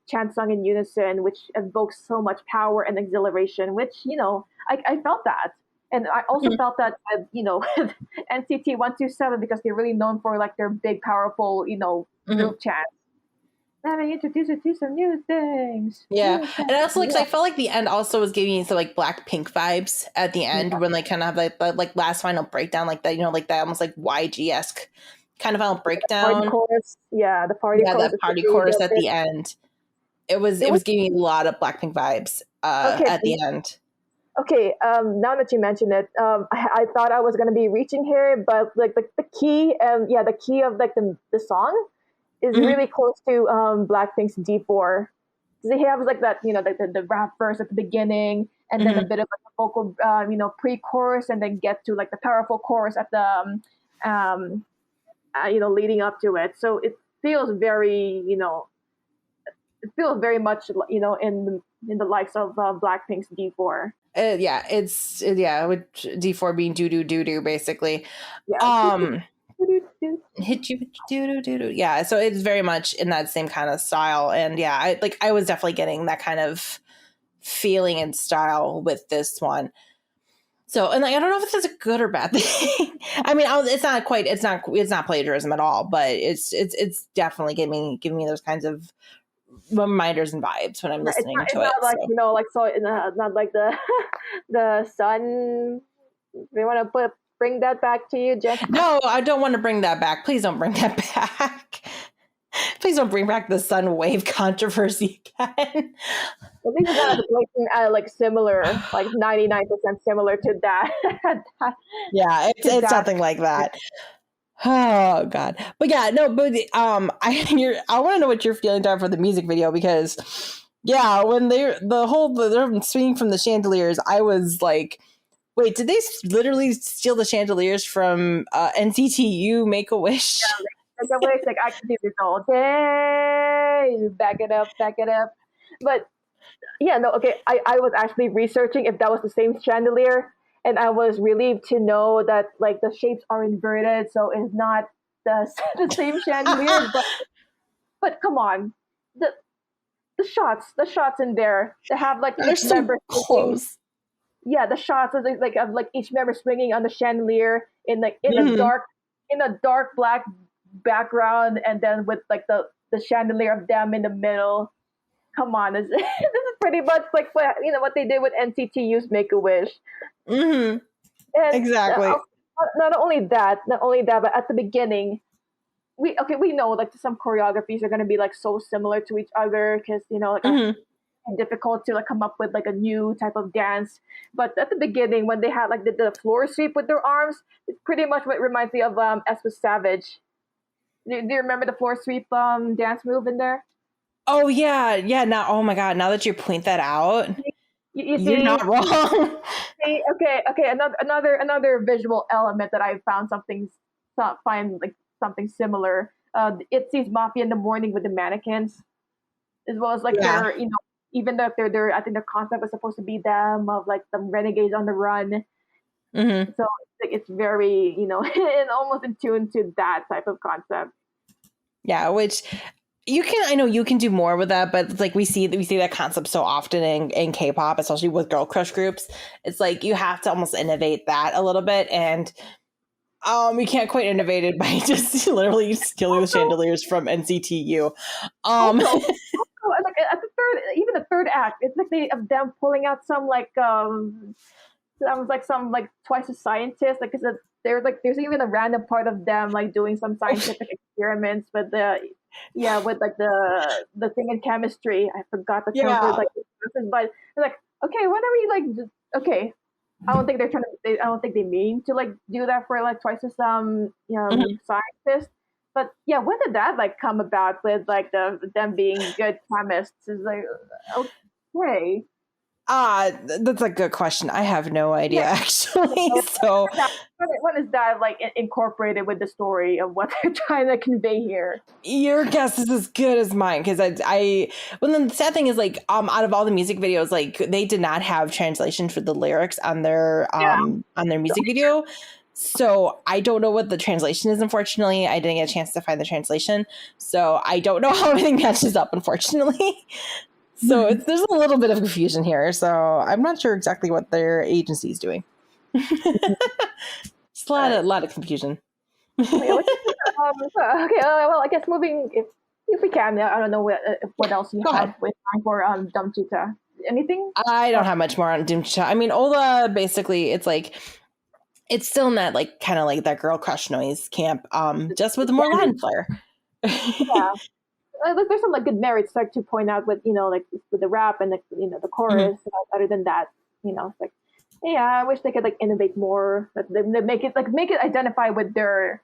chant song in unison, which evokes so much power and exhilaration, which I felt that. And I also felt that with NCT 127, because they're really known for like their big powerful group chants. Let me introduce you to some new things. Yeah, and also like I felt like the end also was giving you some like Blackpink vibes at the end when they kind of have like last final breakdown like that like that almost like YG-esque kind of final breakdown. Party chorus. Yeah, the party chorus. That party chorus at the end. It was giving me a lot of Blackpink vibes at the end. Okay, now that you mention it, I thought I was gonna be reaching here, but like the key the key of like the song is really close to Blackpink's D4. They have like that the rap verse at the beginning, and then a bit of like a vocal pre-chorus, and then get to like the powerful chorus at the leading up to it. So it feels very, much, in the likes of Blackpink's D4. With D4 being doo-doo basically. Yeah. Hit you doo-doo. Yeah, so it's very much in that same kind of style. And yeah, I was definitely getting that kind of feeling and style with this one. So, and like, I don't know if it's a good or bad thing. I mean, it's not plagiarism at all, but it's definitely giving me those kinds of reminders and vibes when I'm listening to it. It's not like, not like the sun. We want to bring that back to you, Jen? No, I don't want to bring that back. Please don't bring that back. Please don't bring back the sun wave controversy again. I think it's like similar, like 99% similar to that. Yeah, it's something like that. Oh God, but yeah, no, but I want to know what your feelings are for the music video, because yeah, when they're swinging from the chandeliers, I was like, wait, did they literally steal the chandeliers from NCT Make a Wish? Yeah, Make a Wish, like I can do this all day. Back it up. But yeah, no, okay. I was actually researching if that was the same chandelier, and I was relieved to know that like the shapes are inverted, so it's not the same chandelier. but come on, the shots in there, they have like they're so close. Yeah, the shots of like each member swinging on the chandelier in a dark black background, and then with like the chandelier of them in the middle. Come on, this is pretty much like what they did with NCTU's Make a Wish. Mm-hmm. And, exactly. Not only that, but at the beginning, we know like some choreographies are gonna be like so similar to each other, because difficult to like come up with like a new type of dance. But at the beginning, when they had like the floor sweep with their arms, it's pretty much what reminds me of aespa Savage. Do you remember the floor sweep dance move in there? Oh yeah. Now, oh my God, now that you point that out, You you're see, not wrong. see, okay. Another visual element that I found find like something similar. Itzy's Mafia in the Morning with the mannequins, as well as like Yeah. their, even though they're I think the concept was supposed to be them of like the renegades on the run. Mm-hmm. So it's very, and almost in tune to that type of concept. Yeah, which I know you can do more with that, but it's like we see that concept so often in K-pop, especially with girl crush groups. It's like you have to almost innovate that a little bit, and you can't quite innovate it by just literally stealing the chandeliers from NCTU. Also, like at the third act, it's like of them pulling out some like some like twice as scientists, like there's even a random part of them like doing some scientific experiments with with like the thing in chemistry. I forgot the term for like, but they're like, okay, when are we like okay? I don't think I don't think they mean to like do that for like twice as scientists. But yeah, when did that like come about with like them being good chemists? Is like okay. That's a good question. I have no idea actually. So when is that like incorporated with the story of what they're trying to convey here? your guess is as good as mine, because well, then the sad thing is like out of all the music videos, like they did not have translation for the lyrics on their music video. So I don't know what the translation is, unfortunately. I didn't get a chance to find the translation. So I don't know how everything matches up, unfortunately. So there's a little bit of confusion here. So I'm not sure exactly what their agency is doing. It's a lot of confusion. Well, I guess moving if we can. I don't know what else you have with time for Doomchita. Anything? I don't have much more on Doomchita. I mean, Ola basically, it's still in that like kind of like that girl crush noise camp, just with more Latin flair. Yeah. There's some like good merits like to point out with like with the rap and the chorus. Other than that, it's like I wish they could like innovate more. But they make it identify with their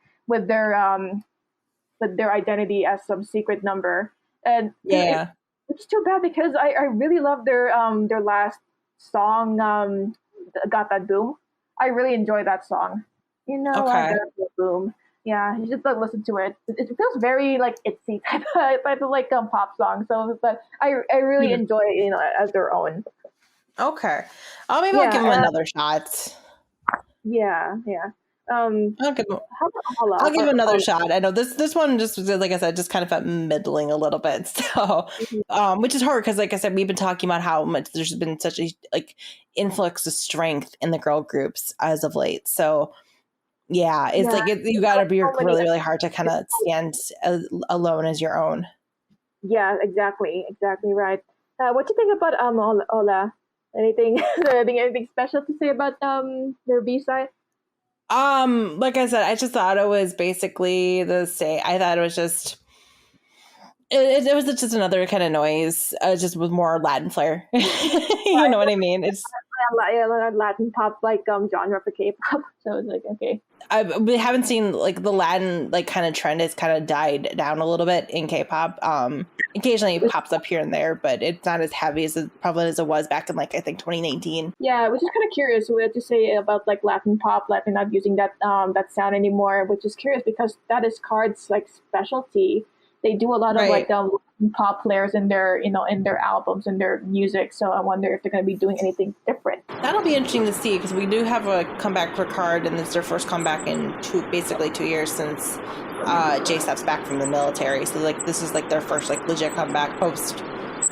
identity as some secret number. And it's too bad because I really love their last song, Got That Boom. I really enjoy that song. Okay. Got That Boom. Yeah, you should like listen to it. It feels very like Itzy type of like pop song. So, but I really enjoy it, as their own. Okay, I'll give them another shot. Yeah. I'll give them another shot. I know this one just, like I said, just kind of felt middling a little bit. So, which is hard because, like I said, we've been talking about how much there's been such a like influx of strength in the girl groups as of late. So. Yeah, it's like you got to be really, really hard to kind of stand alone as your own. Yeah, exactly right. What do you think about Ola? Anything special to say about their B side? Like I said, I just thought it was basically the same. I thought it was just it was just another kind of noise, just with more Latin flair. You know what I mean? It's Latin pop like genre for K-pop. So it's like okay. We haven't seen like the Latin like kind of trend has kind of died down a little bit in K-pop. Occasionally it pops up here and there, but it's not as heavy as prevalent as it was back in like I think 2019. Yeah, which is kind of curious what to say about like Latin pop, like they're not using that sound anymore, which is curious because that is KARD's like specialty. They do a lot of like pop players in their in their albums and their music. So I wonder if they're going to be doing anything different. That'll be interesting to see because we do have a comeback for KARD, and it's their first comeback in basically 2 years since J-Step's back from the military. So like this is like their first like legit comeback post,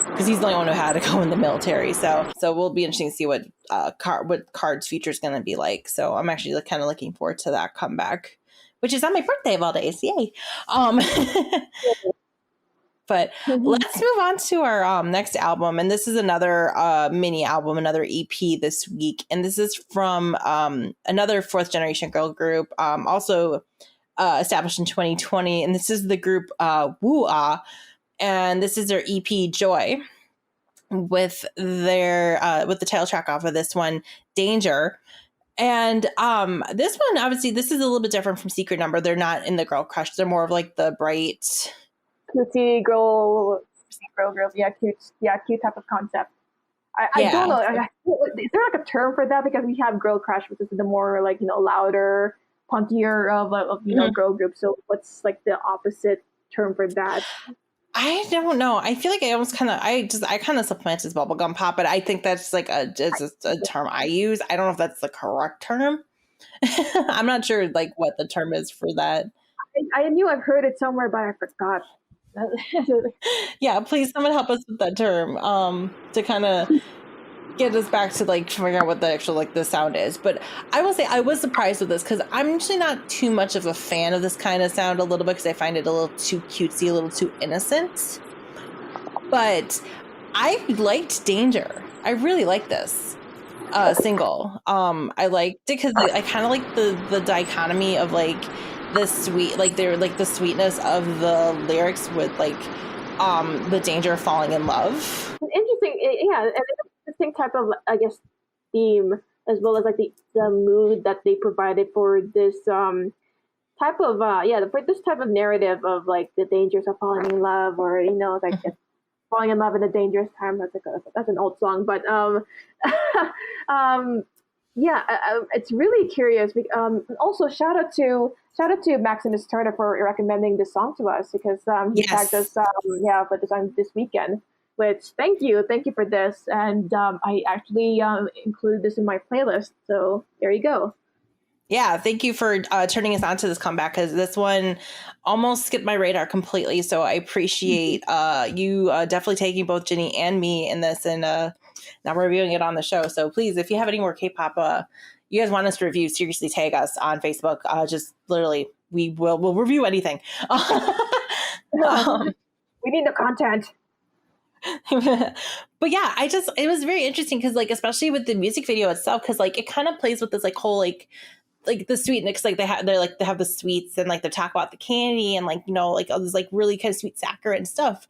because he's the only one who had to go in the military. So we'll be interesting to see what KARD's future is going to be like. So I'm actually kind of looking forward to that comeback, which is on my birthday of all days. Yay. But let's move on to our next album. And this is another mini album, another EP this week. And this is from another fourth generation girl group, also established in 2020. And this is the group Woo Ah. And this is their EP Joy. with their with the title track off of this one, Danger. And this one, obviously, this is a little bit different from Secret Number. They're not in the girl crush. They're more of like the bright, cutesy girl girls. Yeah, cute type of concept. I don't know. Is there like a term for that? Because we have girl crush, which is the more like, you know, louder, punkier of you know, girl groups. So what's like the opposite term for that? I don't know. I feel like I kind of supplanted bubblegum pop, but I think that's like a term I use. I don't know if that's the correct term. I'm not sure like what the term is for that. I knew I've heard it somewhere, but I forgot. Yeah, please someone help us with that term to kind of get us back to like figuring out what the actual like the sound is. But I will say I was surprised with this because I'm actually not too much of a fan of this kind of sound a little bit because I find it a little too cutesy, a little too innocent. But I liked Danger. I really like this single. I liked it because I kind of like the dichotomy of like the sweet, like they're like the sweetness of the lyrics with like the danger of falling in love. Interesting, yeah, and it's an interesting type of, I guess, theme as well as like the mood that they provided for this type of for this type of narrative of like the dangers of falling in love, or you know, like falling in love in a dangerous time. That's an old song, but it's really curious. Also, shout out to Maximus Turner for recommending this song to us because he tagged us for the song this weekend. Which thank you for this, and I actually included this in my playlist. So there you go. Yeah, thank you for turning us on to this comeback because this one almost skipped my radar completely. So I appreciate you definitely taking both Ginny and me in this and now we're reviewing it on the show. So please, if you have any more K-pop you guys want us to review, seriously tag us on Facebook. Just literally, we'll review anything. We need the content. But yeah, it was very interesting because like especially with the music video itself, because like it kind of plays with this like whole like the sweetness, like they have the sweets and like they talk about the candy and like, you know, like all this like really kind of sweet saccharine stuff.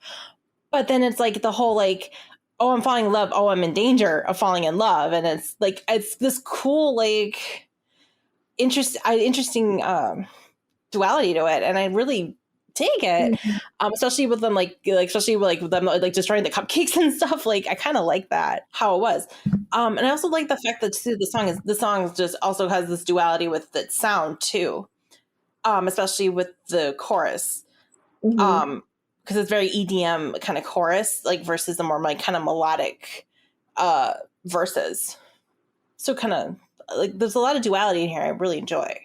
But then it's like the whole like, oh, I'm falling in love, oh, I'm in danger of falling in love, and it's like it's this cool like interesting duality to it, and I really take it, especially with them especially with them like destroying the cupcakes and stuff. Like I kind of like that how it was, and I also like the fact that too, the song just also has this duality with the sound too, especially with the chorus, because it's very EDM kind of chorus like versus the more like kind of melodic verses. So kind of like there's a lot of duality in here. I really enjoy.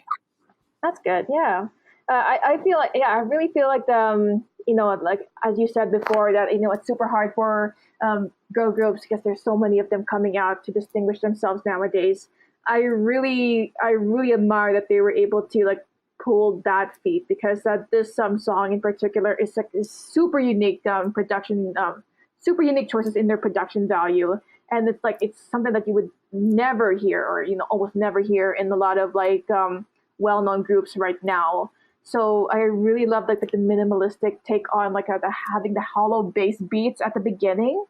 That's good. Yeah. I feel like, I really feel like you know, like as you said before, that, you know, it's super hard for girl groups because there's so many of them coming out to distinguish themselves nowadays. I really admire that they were able to like pull that feat because this song in particular is like is super unique production, super unique choices in their production value, and it's something that you would never hear, or you know, almost never hear in a lot of like well-known groups right now. So I really love like the minimalistic take on like having the hollow bass beats at the beginning,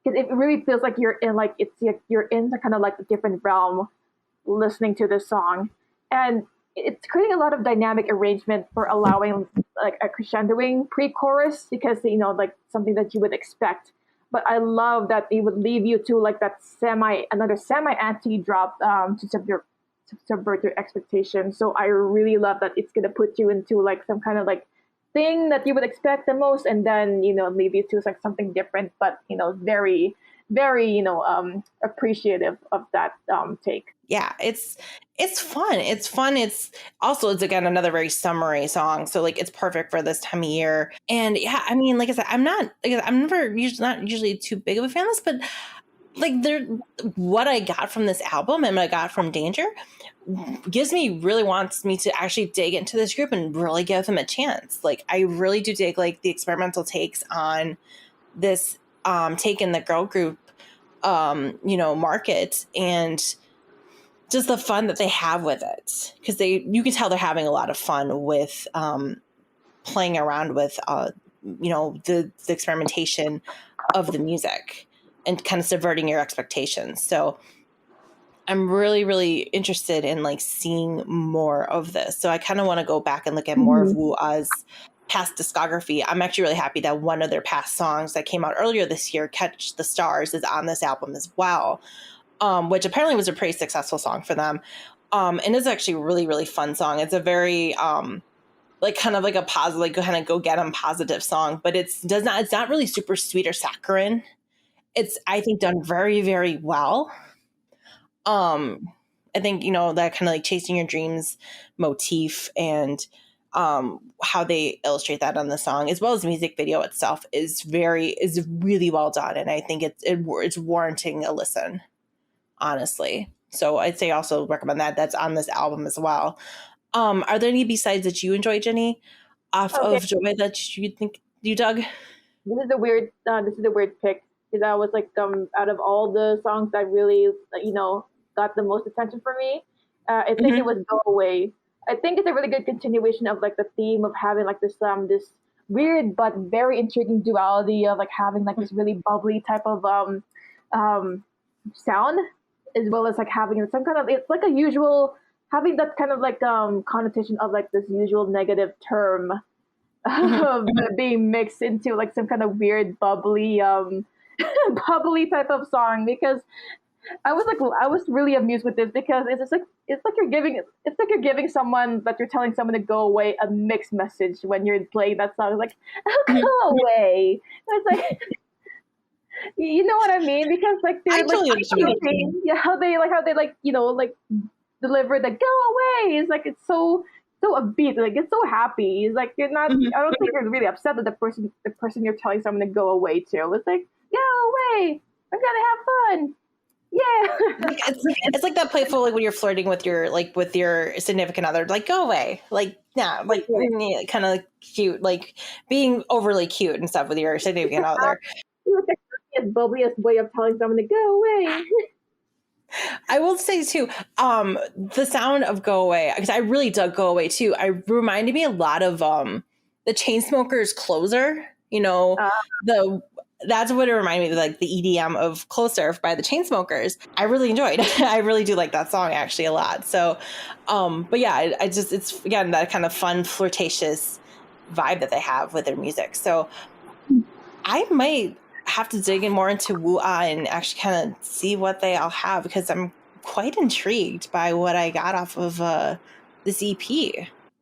because it really feels like you're in like you're in the kind of like a different realm listening to this song, and it's creating a lot of dynamic arrangement for allowing like a crescendoing pre-chorus, because you know, like something that you would expect. But I love that it would leave you to like that another semi anti drop to subvert your expectations. So I really love that it's gonna put you into like some kind of like thing that you would expect the most, and then you know, leave you to like something different, but you know, very you know, appreciative of that take. Yeah, it's fun. It's also, it's again another very summery song, so like it's perfect for this time of year. And yeah, I mean, like I said, I'm not usually too big of a fan of this, but like what I got from this album and what I got from Danger really wants me to actually dig into this group and really give them a chance. Like I really do dig like the experimental takes on this take in the girl group you know, market, and just the fun that they have with it, because you can tell they're having a lot of fun with playing around with you know, the experimentation of the music. and kind of subverting your expectations. So I'm really, really interested in like seeing more of this. So I kind of want to go back and look at more of Wu-A's past discography. I'm actually really happy that one of their past songs that came out earlier this year, Catch the Stars, is on this album as well, which apparently was a pretty successful song for them. And it's actually a really, really fun song. It's a very like kind of like a positive, like kind of go get 'em positive song, but it's not really super sweet or saccharine. It's, I think, done very, very well. I think, you know, that kind of like chasing your dreams motif and how they illustrate that on the song, as well as the music video itself, is really well done. And I think it's warranting a listen, honestly. So I'd say also recommend that. That's on this album as well. Are there any B-sides that you enjoy, Jenny, off of Joy that you think you dug? This is a weird pick, because I was like, out of all the songs that really, you know, got the most attention for me, I think it was Go Away. I think it's a really good continuation of like the theme of having like this weird but very intriguing duality of like having like this really bubbly type of sound, as well as like having some kind of, it's like a usual, having that kind of like connotation of like this usual negative term of being mixed into like some kind of weird bubbly type of song. Because I was really amused with this, because it's like you're giving someone that you're telling someone to go away a mixed message when you're playing that song. It's like, oh, go away. It's like, you know what I mean? Because like they're how they like, you know, like deliver the go away is like, it's so upbeat, like it's so happy. It's like, you're not, I don't think you're really upset that the person you're telling someone to go away to. It's like, go away, I'm gonna have fun. Yeah. It's like that playful, like when you're flirting with your significant other, like go away, like yeah, like kind of cute, like being overly cute and stuff with your significant other. It's like the bubbliest way of telling someone to go away. I will say too, the sound of Go Away, because I really dug Go Away too. I reminded me a lot of the Chainsmokers' Closer. You know, that's what it reminded me of, like the EDM of Closer by the Chainsmokers. I really enjoyed. I really do like that song actually a lot. So, but yeah, it's again that kind of fun, flirtatious vibe that they have with their music. So I might have to dig in more into Wu-A and actually kind of see what they all have, because I'm quite intrigued by what I got off of this EP.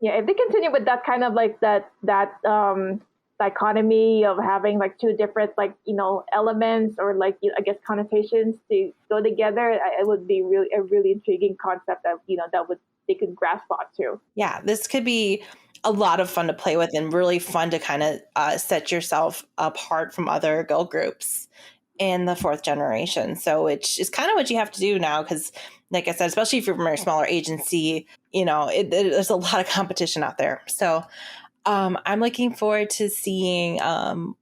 Yeah, if they continue with that kind of like that dichotomy of having like two different, like, you know, elements or like, you know, I guess connotations to go together, it would be a really intriguing concept that, you know, they could grasp onto. Yeah, this could be a lot of fun to play with and really fun to kind of set yourself apart from other girl groups in the fourth generation. So which is kind of what you have to do now, because like I said, especially if you're from a smaller agency, you know, there's a lot of competition out there. So I'm looking forward to seeing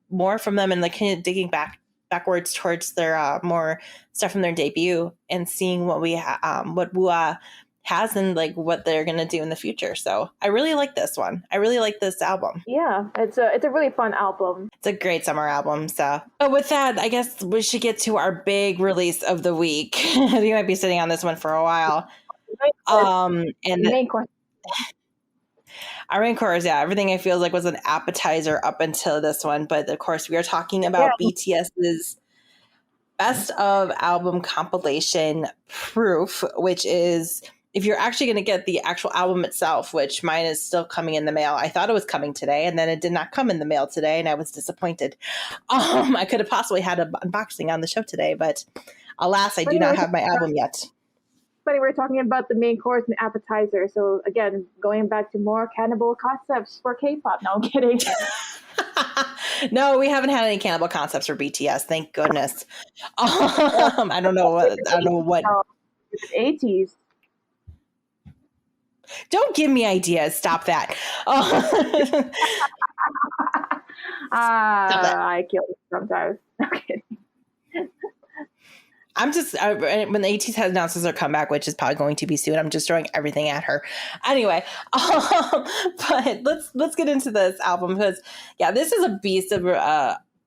more from them and like kind of digging backwards towards their more stuff from their debut and seeing what what Wu-A has and like what they're going to do in the future. So I really like this one. I really like this album. Yeah, it's a really fun album. It's a great summer album. So with that, I guess we should get to our big release of the week. You might be sitting on this one for a while. And the main course. Our main course, yeah, everything I feel like was an appetizer up until this one. But of course, we are talking about BTS's best of album compilation Proof, which is, if you're actually going to get the actual album itself, which mine is still coming in the mail. I thought it was coming today, and then it did not come in the mail today, and I was disappointed. I could have possibly had an unboxing on the show today, but alas, I do not have my album yet. Funny, we're talking about the main course and appetizer. So again, going back to more cannibal concepts for K-pop. No, I'm kidding. No, we haven't had any cannibal concepts for BTS. Thank goodness. I don't know what. 80s. Don't give me ideas. Stop that. I kill you sometimes. Okay. I'm just when the ATEEZ has announces their comeback, which is probably going to be soon, I'm just throwing everything at her. Anyway, but let's get into this album, because yeah, this is a beast of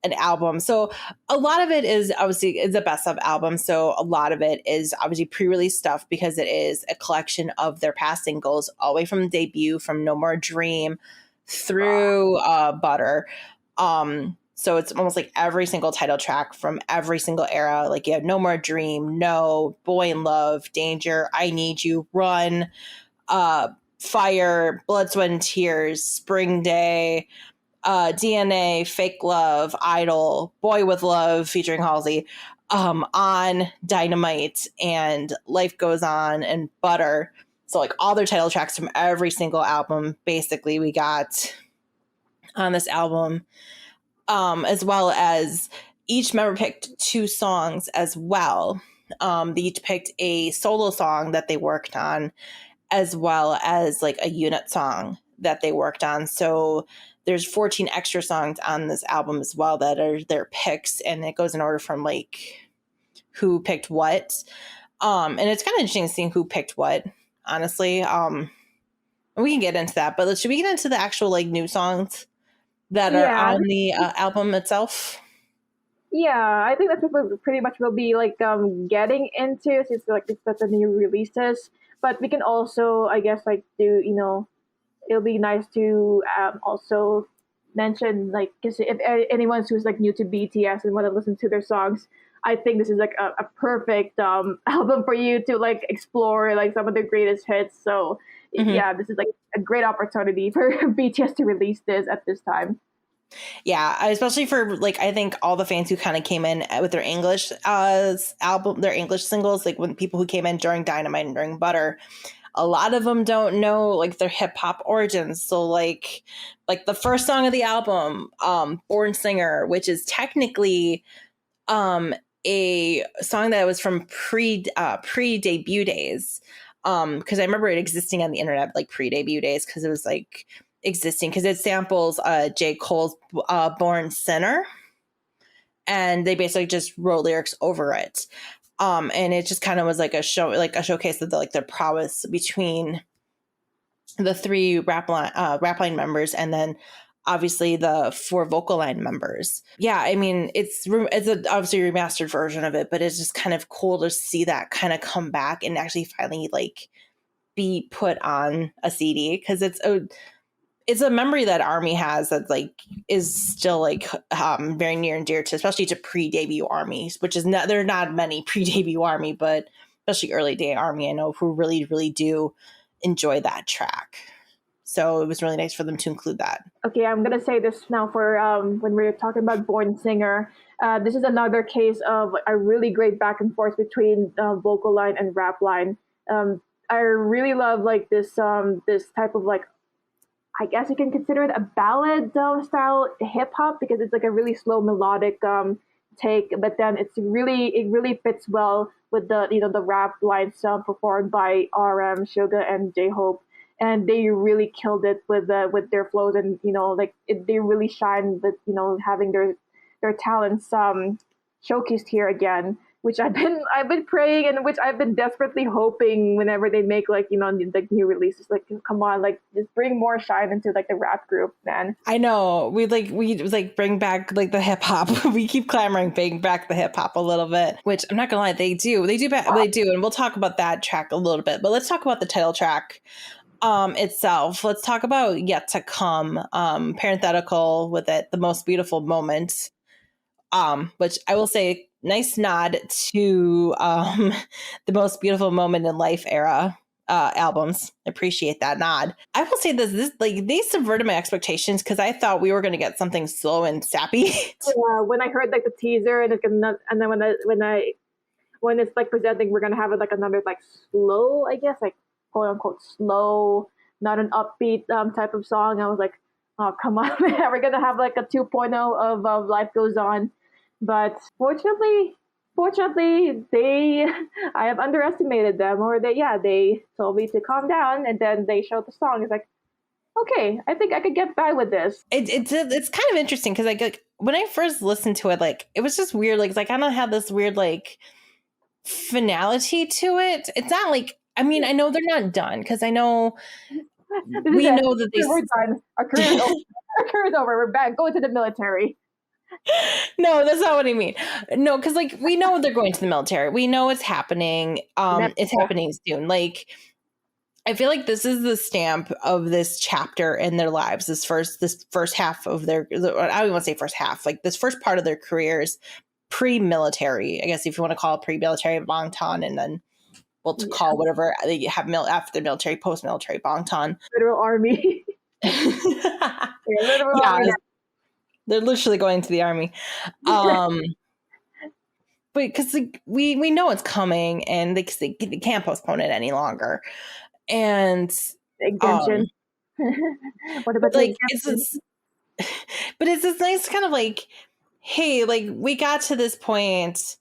an album. So a lot of it is obviously it's a best of album. So a lot of it is obviously pre-release stuff because it is a collection of their past singles all the way from debut, from No More Dream through Butter. So it's almost like every single title track from every single era. Like you have No More Dream, No, Boy in Love, Danger, I Need You, Run, Fire, Blood, Sweat and Tears, Spring Day, DNA, Fake Love, Idol, Boy with Love featuring Halsey, On, Dynamite, and Life Goes On, and Butter. So like all their title tracks from every single album, basically we got on this album, as well as each member picked 2 songs as well. They each picked a solo song that they worked on, as well as like a unit song that they worked on. So there's 14 extra songs on this album as well that are their picks, and it goes in order from like who picked what. And it's kind of interesting seeing who picked what, honestly. We can get into that, but should we get into the actual like new songs that are on the album itself? Yeah, I think that's what pretty much we'll be like getting into, since like it's the new releases. But we can also, I guess, like do, it'll be nice to also mention, like, because if anyone who's like new to BTS and want to listen to their songs, I think this is like a perfect album for you to like explore like some of their greatest hits. So yeah, this is like a great opportunity for BTS to release this at this time. Yeah, especially for like I think all the fans who kind of came in with their English album, their English singles, like when people who came in during Dynamite and during Butter, a lot of them don't know like their hip hop origins. So like the first song of the album, Born Singer, which is technically a song that was from pre debut days, because I remember it existing on the internet like pre debut days, because it was like existing because it samples J. Cole's Born Sinner, and they basically just wrote lyrics over it. And it just kind of was like a showcase of the prowess between the 3 rap line members, and then obviously the 4 vocal line members. Yeah, I mean it's obviously a remastered version of it, but it's just kind of cool to see that kind of come back and actually finally like be put on a CD, because it's a memory that ARMY has that like is still like very near and dear to, especially to pre-debut ARMYs, which is not, there are not many pre-debut ARMY, but especially early day ARMY, I know, who really, really do enjoy that track. So it was really nice for them to include that. Okay, I'm going to say this now for when we're talking about Born Singer. This is another case of a really great back and forth between vocal line and rap line. I really love like this type of like, I guess you can consider it a ballad style hip hop, because it's like a really slow melodic take, but then it really fits well with the the rap lines performed by RM, Suga, and J-Hope, and they really killed it with their flows, and they really shine with having their talents showcased here again, which I've been praying, and which I've been desperately hoping whenever they make like new releases. Like, come on, like just bring more shine into like the rap group, man. I know we bring back like the hip hop. We keep clamoring bring back the hip hop a little bit, which I'm not gonna lie, they do, and we'll talk about that track a little bit. But let's talk about the title track itself. Let's talk about Yet to Come, parenthetical with it, The Most Beautiful Moment, which I will say, nice nod to the Most Beautiful Moment in Life era albums. I appreciate that nod. I will say this like they subverted my expectations, because I thought we were going to get something slow and sappy. When I heard like the teaser and then when it's like presenting, we're going to have like another like slow, I guess, like quote unquote slow, not an upbeat type of song. I was like, oh, come on, we're going to have like a 2.0 of Life Goes On. But fortunately, I have underestimated them, or they told me to calm down, and then they showed the song. It's like, okay, I think I could get by with this. It's kind of interesting, because like when I first listened to it, like it was just weird. Like I kind of had this weird like finality to it. It's not like, I mean, I know they're not done, because I know we know that we're done. Our career is over. We're back. Going to the military. No, that's not what I mean. No, because like we know they're going to the military. We know it's happening. It's happening soon. Like I feel like this is the stamp of this chapter in their lives. This first half of their, I don't even want to say first half, like this first part of their careers, pre-military. I guess if you want to call it pre-military, Bangtan, and then we'll call whatever they have after the military, post-military, Bangtan. Literal army. Literal army. They're literally going to the army. But because like, we know it's coming and they can't postpone it any longer. And exemption. What about like it's this, but it's this nice kind of like, hey, like we got to this point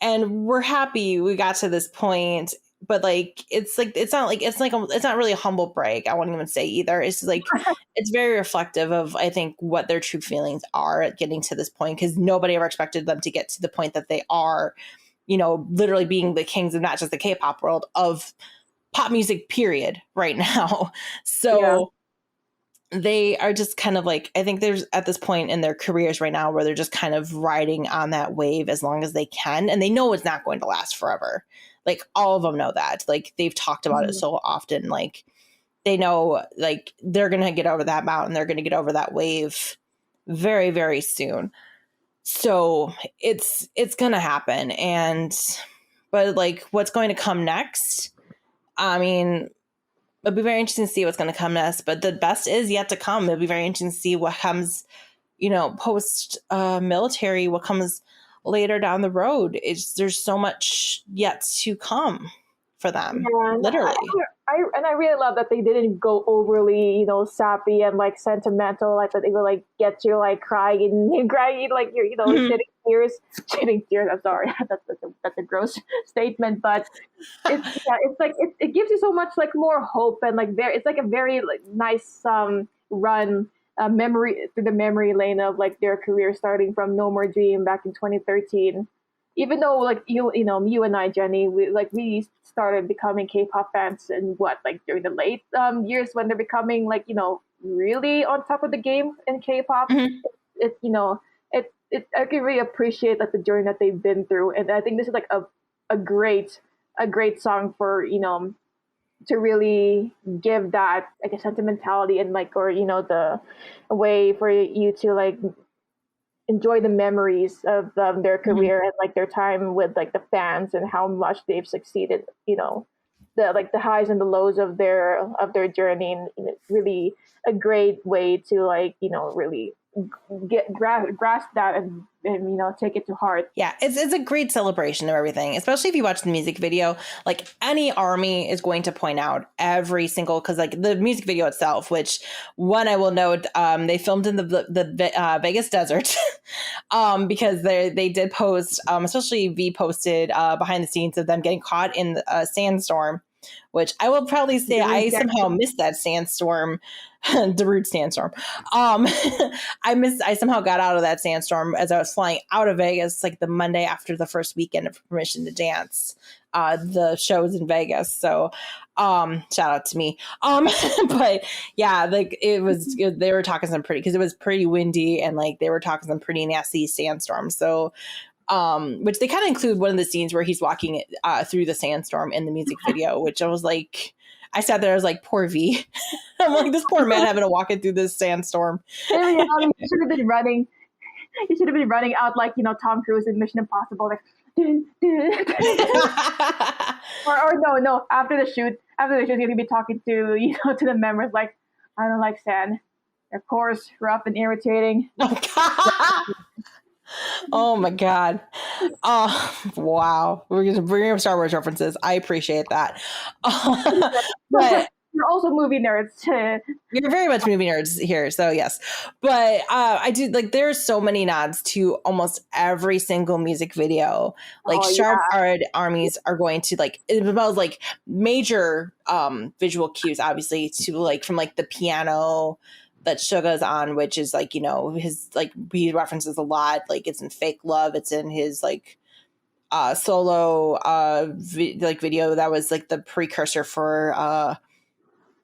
and we're happy we got to this point. But like it's not really a humble brag. I won't even say either. It's like it's very reflective of I think what their true feelings are at getting to this point, because nobody ever expected them to get to the point that they are, you know, literally being the kings of not just the K-pop world, of pop music period right now. So they are just kind of like, I think there's at this point in their careers right now where they're just kind of riding on that wave as long as they can, and they know it's not going to last forever. Like all of them know that. Like they've talked about it so often. Like they know like they're going to get over that mountain. They're going to get over that wave very, very soon. So it's going to happen. But like what's going to come next? I mean, it'll be very interesting to see what's going to come next, but the best is yet to come. It'll be very interesting to see what comes, you know, post military, what comes later down the road. There's so much yet to come for them, literally. I really love that they didn't go overly, you know, sappy and like sentimental, like that they would like get you like crying, like you're, you know, shedding tears. I'm sorry, that's a gross statement, but it's like it gives you so much like more hope, and like it's like a very like nice run. Memory through the memory lane of like their career starting from No More Dream back in 2013. Even though like you know you and I, Jenny, we started becoming K-pop fans in like during the late years when they're becoming like, you know, really on top of the game in K-pop. It you know it I can really appreciate like the journey that they've been through, and I think this is like a great song for, you know, to really give that like a sentimentality and like, or you know, a way for you to like enjoy the memories of their career and like their time with like the fans and how much they've succeeded, you know, the highs and the lows of their journey, and it's really a great way to like, you know, really grasp that and you know, take it to heart. Yeah, it's a great celebration of everything, especially if you watch the music video. Like any army is going to point out every single, because like the music video itself, which one I will note, they filmed in the Vegas desert, because they did post, especially V posted behind the scenes of them getting caught in a sandstorm, which I will proudly say I somehow missed that sandstorm. The rude sandstorm. I somehow got out of that sandstorm as I was flying out of Vegas, like the Monday after the first weekend of Permission to Dance. The shows in Vegas. So shout out to me. But yeah, like they were talking some pretty, because it was pretty windy, and like they were talking some pretty nasty sandstorms. So which they kind of include one of the scenes where he's walking through the sandstorm in the music video, which I was like, I sat there, I was like, poor V. I'm like, this poor man having to walk it through this sandstorm. You should have been running. You should have been running out like, you know, Tom Cruise in Mission Impossible, like, or no. After the shoot, you're gonna be talking to, you know, to the members like, I don't like sand. They're coarse, rough, and irritating. Oh my God. Wow. We're gonna have Star Wars references. I appreciate that. But you're also movie nerds. You're very much movie nerds here, so yes. But I do like, there's so many nods to almost every single music video. Like Sharp Armies are going to like, it involves like major visual cues, obviously, to like from like the piano that Suga's on, which is like, you know, his like, he references a lot, like it's in Fake Love, it's in his like solo video that was like the precursor for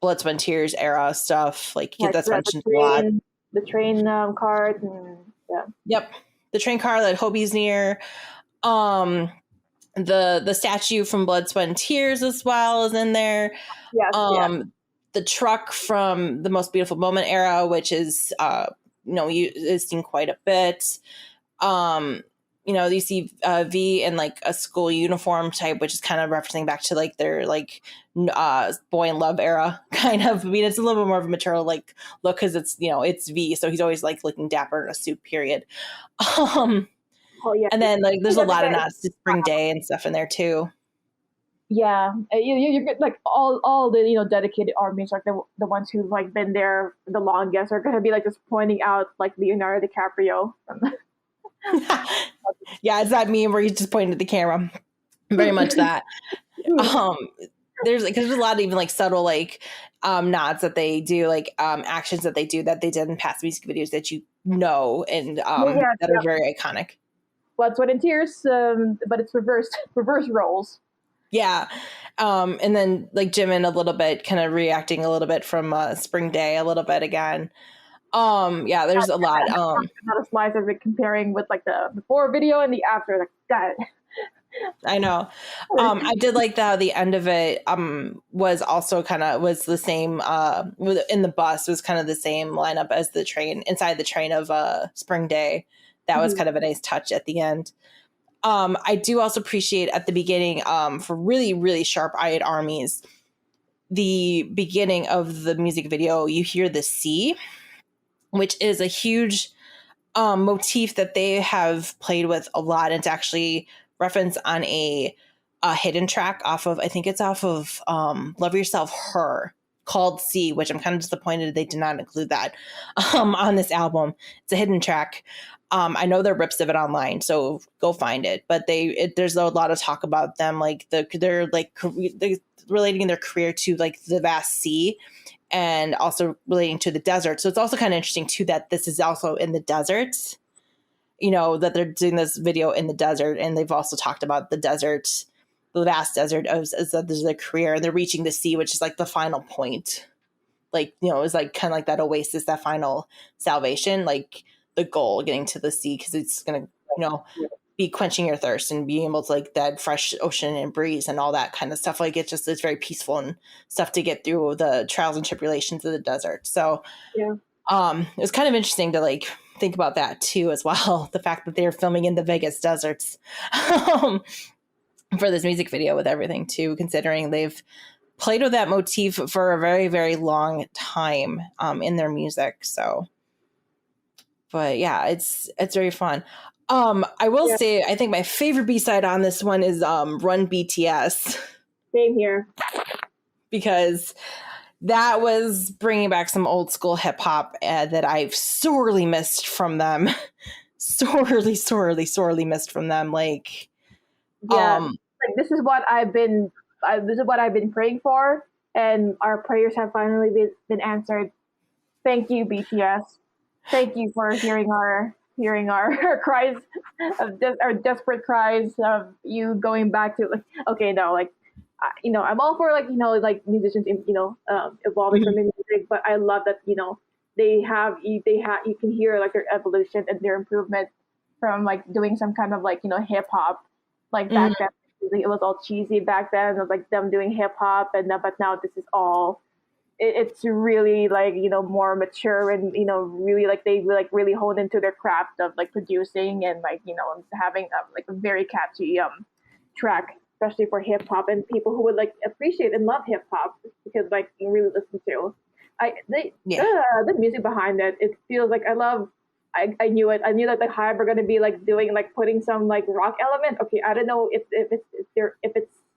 Blood, Sweat and Tears era stuff, like that's mentioned a lot. The train card. Yep. The train car that Hobie's near. The statue from Blood, Sweat, and Tears as well is in there. Yes. The truck from the Most Beautiful Moment era, which is is seen quite a bit. You see V in like a school uniform type, which is kind of referencing back to like their like boy in love era kind of. I mean, it's a little bit more of a mature like look because it's V, so he's always like looking dapper in a suit. Period. Oh yeah. And then like there's a lot of nods to Spring Day and stuff in there too. Yeah, you get like all the dedicated armies, like the ones who've like been there the longest are gonna be like just pointing out like Leonardo DiCaprio. Yeah, it's that meme where he's just pointing at the camera. Very much that. There's because there's a lot of even like subtle like nods that they do, like actions that they do that they did in past music videos that and that are very iconic. Blood, Sweat, and Tears, but it's reverse roles. Yeah. And then like Jimin a little bit kind of reacting a little bit from Spring Day a little bit again. There's a lot. Not a slice of it comparing with like the before video and the after. Like that. I know. I did like that the end of it was also was the same in the bus was kind of the same lineup as the train inside the train of Spring Day. That was kind of a nice touch at the end. I do also appreciate at the beginning for really, really sharp-eyed armies, the beginning of the music video, you hear the sea, which is a huge motif that they have played with a lot. And it's actually referenced on a hidden track off of Love Yourself, Her, called Sea, which I'm kind of disappointed they did not include that on this album. It's a hidden track. I know there are rips of it online, so go find it. But there's a lot of talk about them, like they're relating their career to like the vast sea, and also relating to the desert. So it's also kind of interesting too that this is also in the desert. That they're doing this video in the desert, and they've also talked about the desert, the vast desert as their career, and they're reaching the sea, which is like the final point. Like it's like kind of like that oasis, that final salvation, like the goal, getting to the sea, because it's gonna be quenching your thirst and being able to like that fresh ocean and breeze and all that kind of stuff. Like it's very peaceful and stuff to get through the trials and tribulations of the desert. So it was kind of interesting to like think about that too as well. The fact that they're filming in the Vegas deserts for this music video with everything too, considering they've played with that motif for a very, very long time in their music. So, but yeah, it's very fun. I will say, I think my favorite B-side on this one is Run BTS. Same here. Because that was bringing back some old school hip hop that I've sorely missed from them. sorely missed from them. Like, this is what I've been praying for, and our prayers have finally been answered. Thank you, BTS. Thank you for hearing our cries our desperate cries of you going back to I'm all for musicians evolving from music, but I love that you can hear like their evolution and their improvement from like doing some kind of hip hop back then. It was all cheesy back then. It was like them doing hip hop, but now this is all. It's really more mature and really they really honed into their craft of producing and having a very catchy track, especially for hip hop and people who would appreciate and love hip hop because you really listen to the music behind it. It feels like I knew it. I knew that the Hive are going to be doing putting some rock element. Okay, I don't know if it's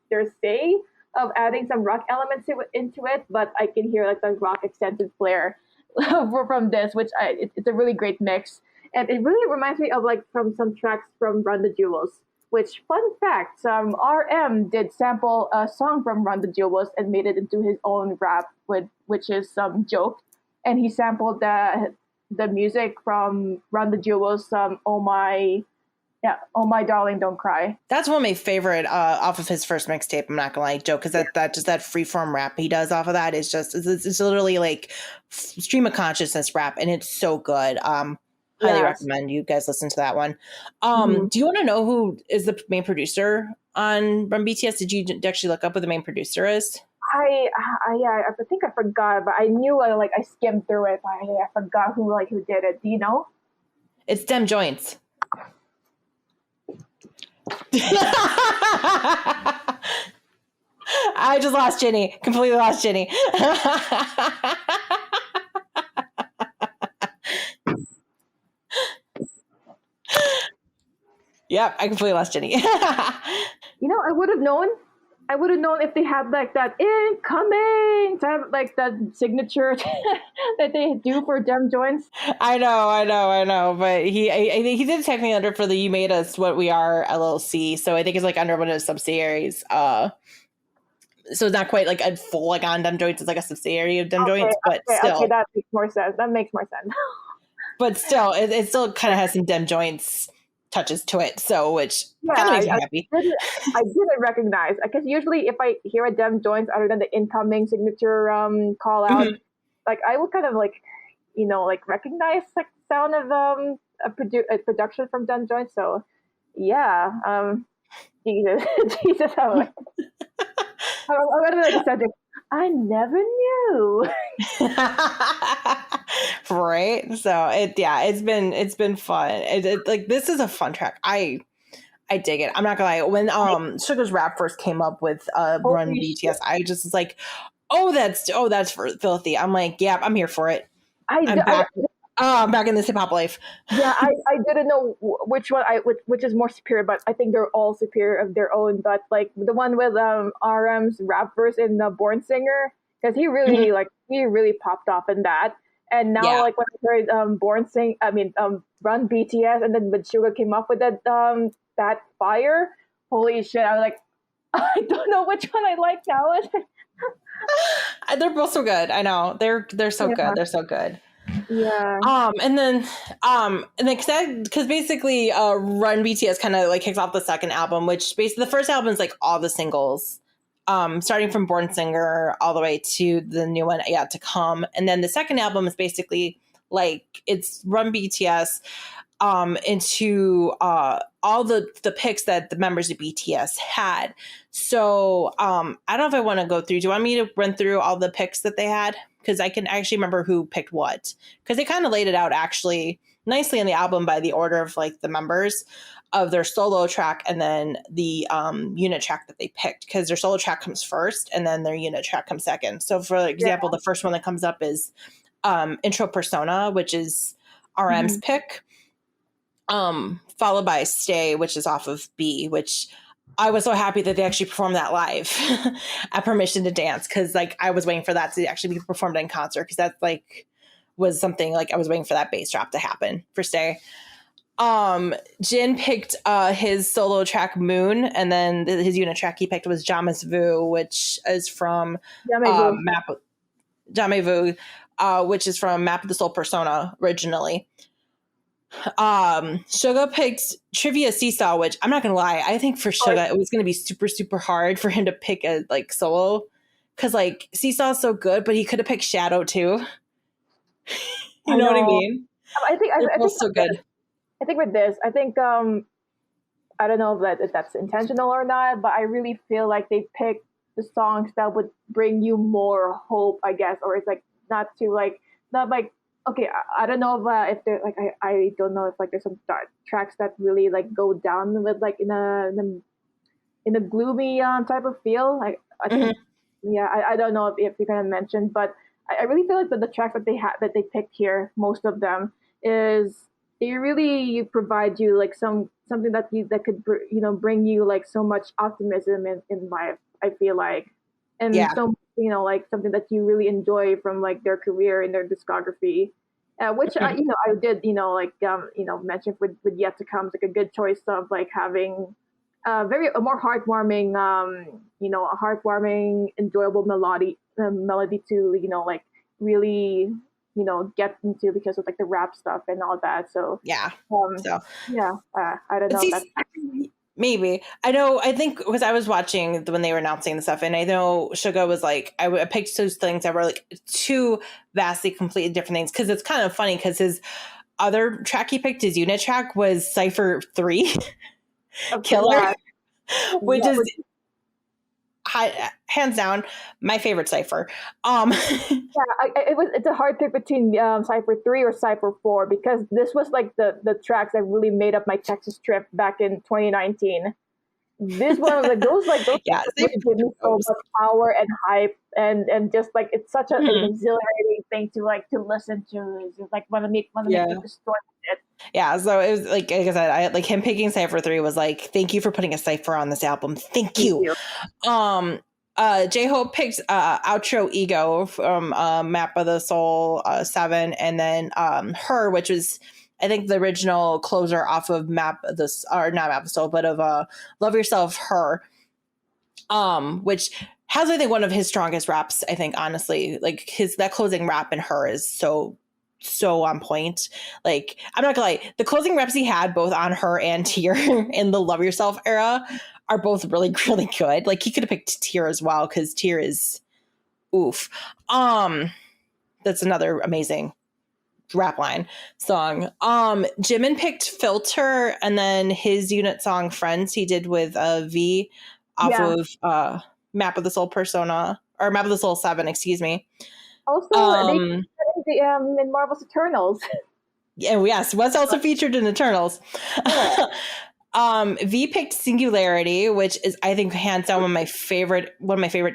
their say of adding some rock elements into it, but I can hear the rock extended flair from this, which it's a really great mix, and it really reminds me of from some tracks from Run the Jewels. Which, fun fact, RM did sample a song from Run the Jewels and made it into his own rap, which is some joke, and he sampled the music from Run the Jewels. Oh My Darling, Don't Cry. That's one of my favorite off of his first mixtape. I'm not gonna lie, Joe, because that just that freeform rap he does off of that is just it's literally stream of consciousness rap, and it's so good. Highly Yes. recommend you guys listen to that one. Mhm. Do you want to know who is the main producer on Run BTS? Did you actually look up who the main producer is? I think I forgot, but I knew I skimmed through it. But I forgot who did it. Do you know? It's Dem Joints. I just lost Jenny. Completely lost Jenny. Yep, I completely lost Jenny. I would have known. I would have known if they had like that incoming type, like that signature that they do for Dem Joints. I know. But I think he did technically under for the You Made Us What We Are LLC. So I think it's like under one of his subsidiaries. So it's not quite like a full like on Dem Joints. It's like a subsidiary of Dem Joints, but still. Okay, that makes more sense. But still, it still kind of has some Dem Joints touches to it. So which kind of makes me happy. I didn't recognize, because usually if I hear a Dem Joints other than the incoming signature call out, like I would kind of like recognize like the sound of a production from Dem Joints. So yeah, Jesus, I'm gonna like a subject. I never knew. Right. So it's been fun. It like this is a fun track. I dig it. I'm not gonna lie. When Sugar's rap first came up with Run BTS, I just was like, that's filthy. I'm like, yeah, I'm here for it. I'm back in this hip hop life. Yeah, I didn't know which one which is more superior, but I think they're all superior of their own. But like the one with RM's rap verse in the Born Singer, because he really popped off in that. And now like when I heard Run BTS, and then when Suga came up with that fire, holy shit! I was like, I don't know which one I like now. They're both so good. I know they're so good. They're so good. Yeah. And then because basically Run BTS kind of like kicks off the second album, which basically the first album is like all the singles, starting from Born Singer all the way to the new one Yet to Come. And then the second album is basically like it's Run BTS into all the picks that the members of BTS had. So I don't know if I want to go through. Do you want me to run through all the picks that they had? Because I can actually remember who picked what. Because they kind of laid it out actually nicely in the album by the order of like the members of their solo track and then the unit track that they picked. Because their solo track comes first and then their unit track comes second. So for example, the first one that comes up is Intro Persona, which is RM's pick. Followed by Stay, which is off of B, which I was so happy that they actually performed that live at Permission to Dance, because like I was waiting for that to actually be performed in concert, because that like was something like I was waiting for that bass drop to happen for Stay. Jin picked his solo track Moon, and then his unit track he picked was Jamas Vu, which is from Jamais Vu, which is from Map of the Soul Persona originally. Suga picked Trivia Seesaw, which I'm not gonna lie, I think for Suga it was gonna be super super hard for him to pick a like solo, because like Seesaw is so good, but he could have picked Shadow too. You know what I mean? I think so good. I think with this, I think I don't know if that's intentional or not, but I really feel like they picked the songs that would bring you more hope, I guess, or it's like not okay, I don't know if they're like I don't know if like there's some tracks that really like go down with like in a gloomy type of feel. Like I think I don't know if you're gonna mention, but I really feel like the tracks that they picked here, most of them is they really provide you like something that could bring you like so much optimism in life. I feel like, and so like something that you really enjoy from like their career and their discography, which I did mention with Yet to Come, like a good choice of like having a more heartwarming a heartwarming enjoyable melody to like really get into, because of like the rap stuff and all that. So I don't know. Maybe. I think because I was watching when they were announcing the stuff, and I know Suga was like, I picked those things that were like two vastly completely different things, because it's kind of funny because his other track he picked, his unit track, was Cypher 3, Okay, Killer, yeah. which Yeah, is hands down my favorite Cypher. it's a hard pick between Cypher 3 or Cypher 4 because this was like the tracks that really made up my Texas trip back in 2019. This one was like those Yeah, really give me so much power and hype and just like it's such an exhilarating thing to listen to. It's just like want to make the story it. Yeah, so it was like I said, I like him picking Cypher 3 was like, thank you for putting a Cypher on this album. Thank you. J-Hope picked Outro Ego from Map of the Soul 7, and then Her, which was I think the original closer off of Map of the, or not Map of the Soul, but of Love Yourself, Her, which has I think one of his strongest raps. I think honestly, like that closing rap in Her is so on point. Like I'm not gonna lie, the closing raps he had both on Her and Tear in the Love Yourself era are both really good. Like he could have picked Tear as well because Tear is oof. That's another amazing rap line song. Jimin picked Filter, and then his unit song Friends he did with V off of Map of the Soul Persona, or Map of the Soul 7, excuse me. Also, they in Marvel's Eternals. Yeah, yes, was also featured in Eternals. Yeah. V picked Singularity, which is I think hands down one of my favorite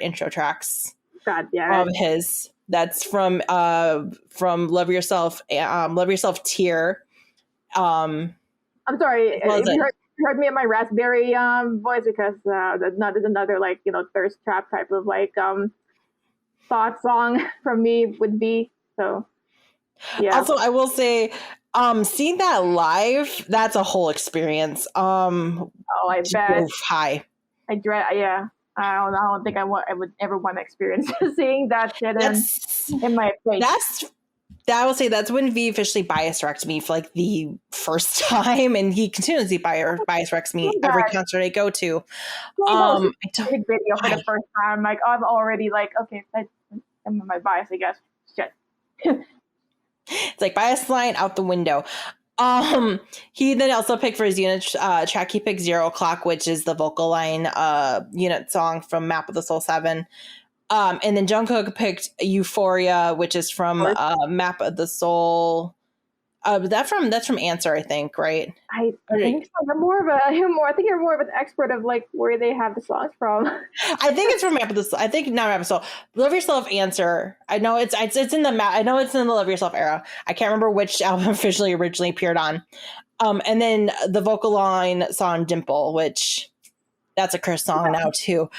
intro tracks. God, yeah. Of his. That's from Love Yourself Tear. I'm sorry, you heard me in my raspberry voice because that is another like thirst trap type of like thought song from me would be so. Yeah. Also, I will say, seeing that live, that's a whole experience. Oh, I bet. Hi. I dread. Yeah. I don't think I would ever want to experience seeing that shit in my face. I will say that's when V officially bias directed me for like the first time, and he continuously bias directs me every concert I go to. Music video for the first time, like I'm already like, okay, I'm my bias, I guess. Shit. It's like bias line out the window. He then also picked for his unit track, he picked 0 O'Clock, which is the vocal line unit song from Map of the Soul 7. And then Jungkook picked Euphoria, which is from Map of the Soul. That's from Answer, I think, right? I think so. I think you're more of an expert of like where they have the songs from. I think it's from Map of the Soul. I think not Map of the Soul. Love Yourself, Answer. I know it's in the map. I know it's in the Love Yourself era. I can't remember which album originally appeared on. And then the vocal line song Dimple, which that's a Chris song now too.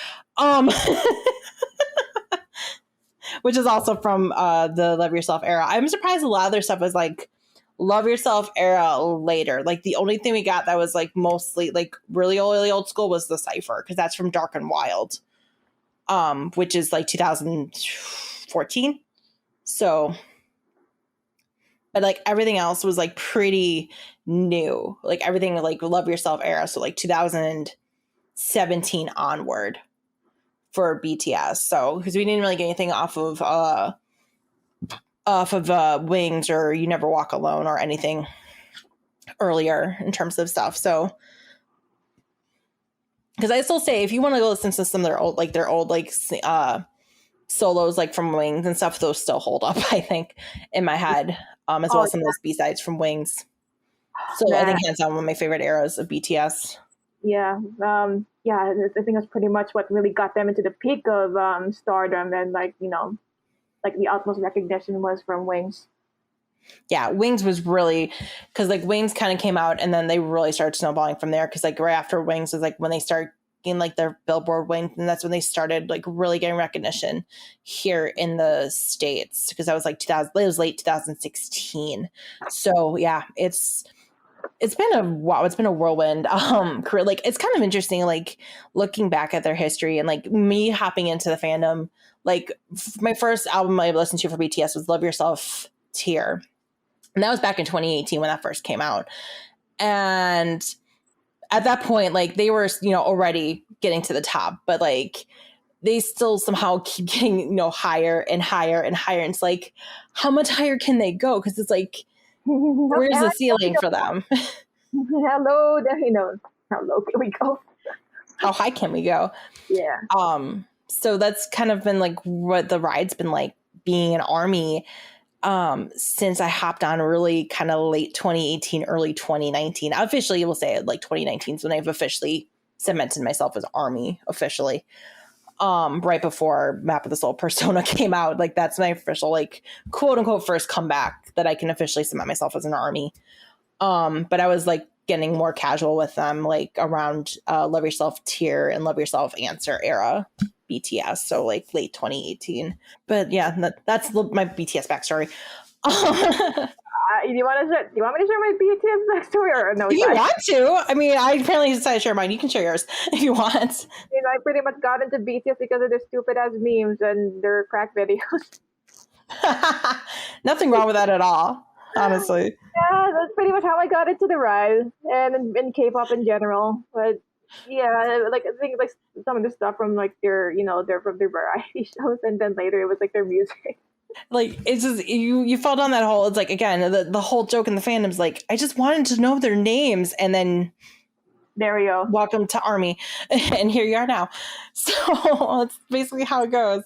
Which is also from the Love Yourself era. I'm surprised a lot of their stuff was like Love Yourself era later. Like the only thing we got that was like mostly like really old school was the Cypher, because that's from Dark and Wild, which is like 2014. So, but like everything else was like pretty new. Like everything like Love Yourself era, so like 2017 onward for BTS. So because we didn't really get anything off of Wings or You Never Walk Alone or anything earlier in terms of stuff. So because I still say if you want to go listen to some of their old solos like from Wings and stuff, those still hold up, I think, in my head, as well as some of those B-sides from Wings. So I think hands down one of my favorite eras of BTS. Yeah. I think that's pretty much what really got them into the peak of stardom, and like the utmost recognition was from Wings. Yeah, Wings was really, because like Wings kind of came out and then they really started snowballing from there, because like right after Wings was like when they started getting like their Billboard Wings, and that's when they started like really getting recognition here in the States, because that was like it was late 2016. So yeah, it's been a whirlwind career. Like it's kind of interesting like looking back at their history and like me hopping into the fandom. Like my first album I listened to for BTS was Love Yourself Tear, and that was back in 2018 when that first came out. And at that point like they were already getting to the top, but like they still somehow keep getting higher and higher and higher, and it's like how much higher can they go, because it's like Where's the ceiling for them? Hello, how low can we go? How high can we go? Yeah. So that's kind of been like what the ride's been like being an ARMY since I hopped on really kind of late 2018, early 2019. Officially, we'll say like 2019 is when I've officially cemented myself as ARMY officially. Right before Map of the Soul Persona came out. Like that's my official like quote unquote first comeback that I can officially cement myself as an ARMY. But I was like getting more casual with them like around Love Yourself Tear and Love Yourself Answer era BTS, so like late 2018. But yeah, that's my BTS backstory. Do you want me to share my BTS backstory or no? If you want to. I mean, I apparently decided to share mine. You can share yours if you want. I pretty much got into BTS because of their stupid ass memes and their crack videos. Nothing wrong with that at all, honestly. Yeah, that's pretty much how I got into the ride and K-pop in general. But yeah, like I think like some of the stuff from like they're from their variety shows, and then later it was like their music. Like it's just you fall down that hole. It's like again the whole joke in the fandom's like I just wanted to know their names, and then there we go. Welcome to ARMY, and here you are now. So it's basically how it goes.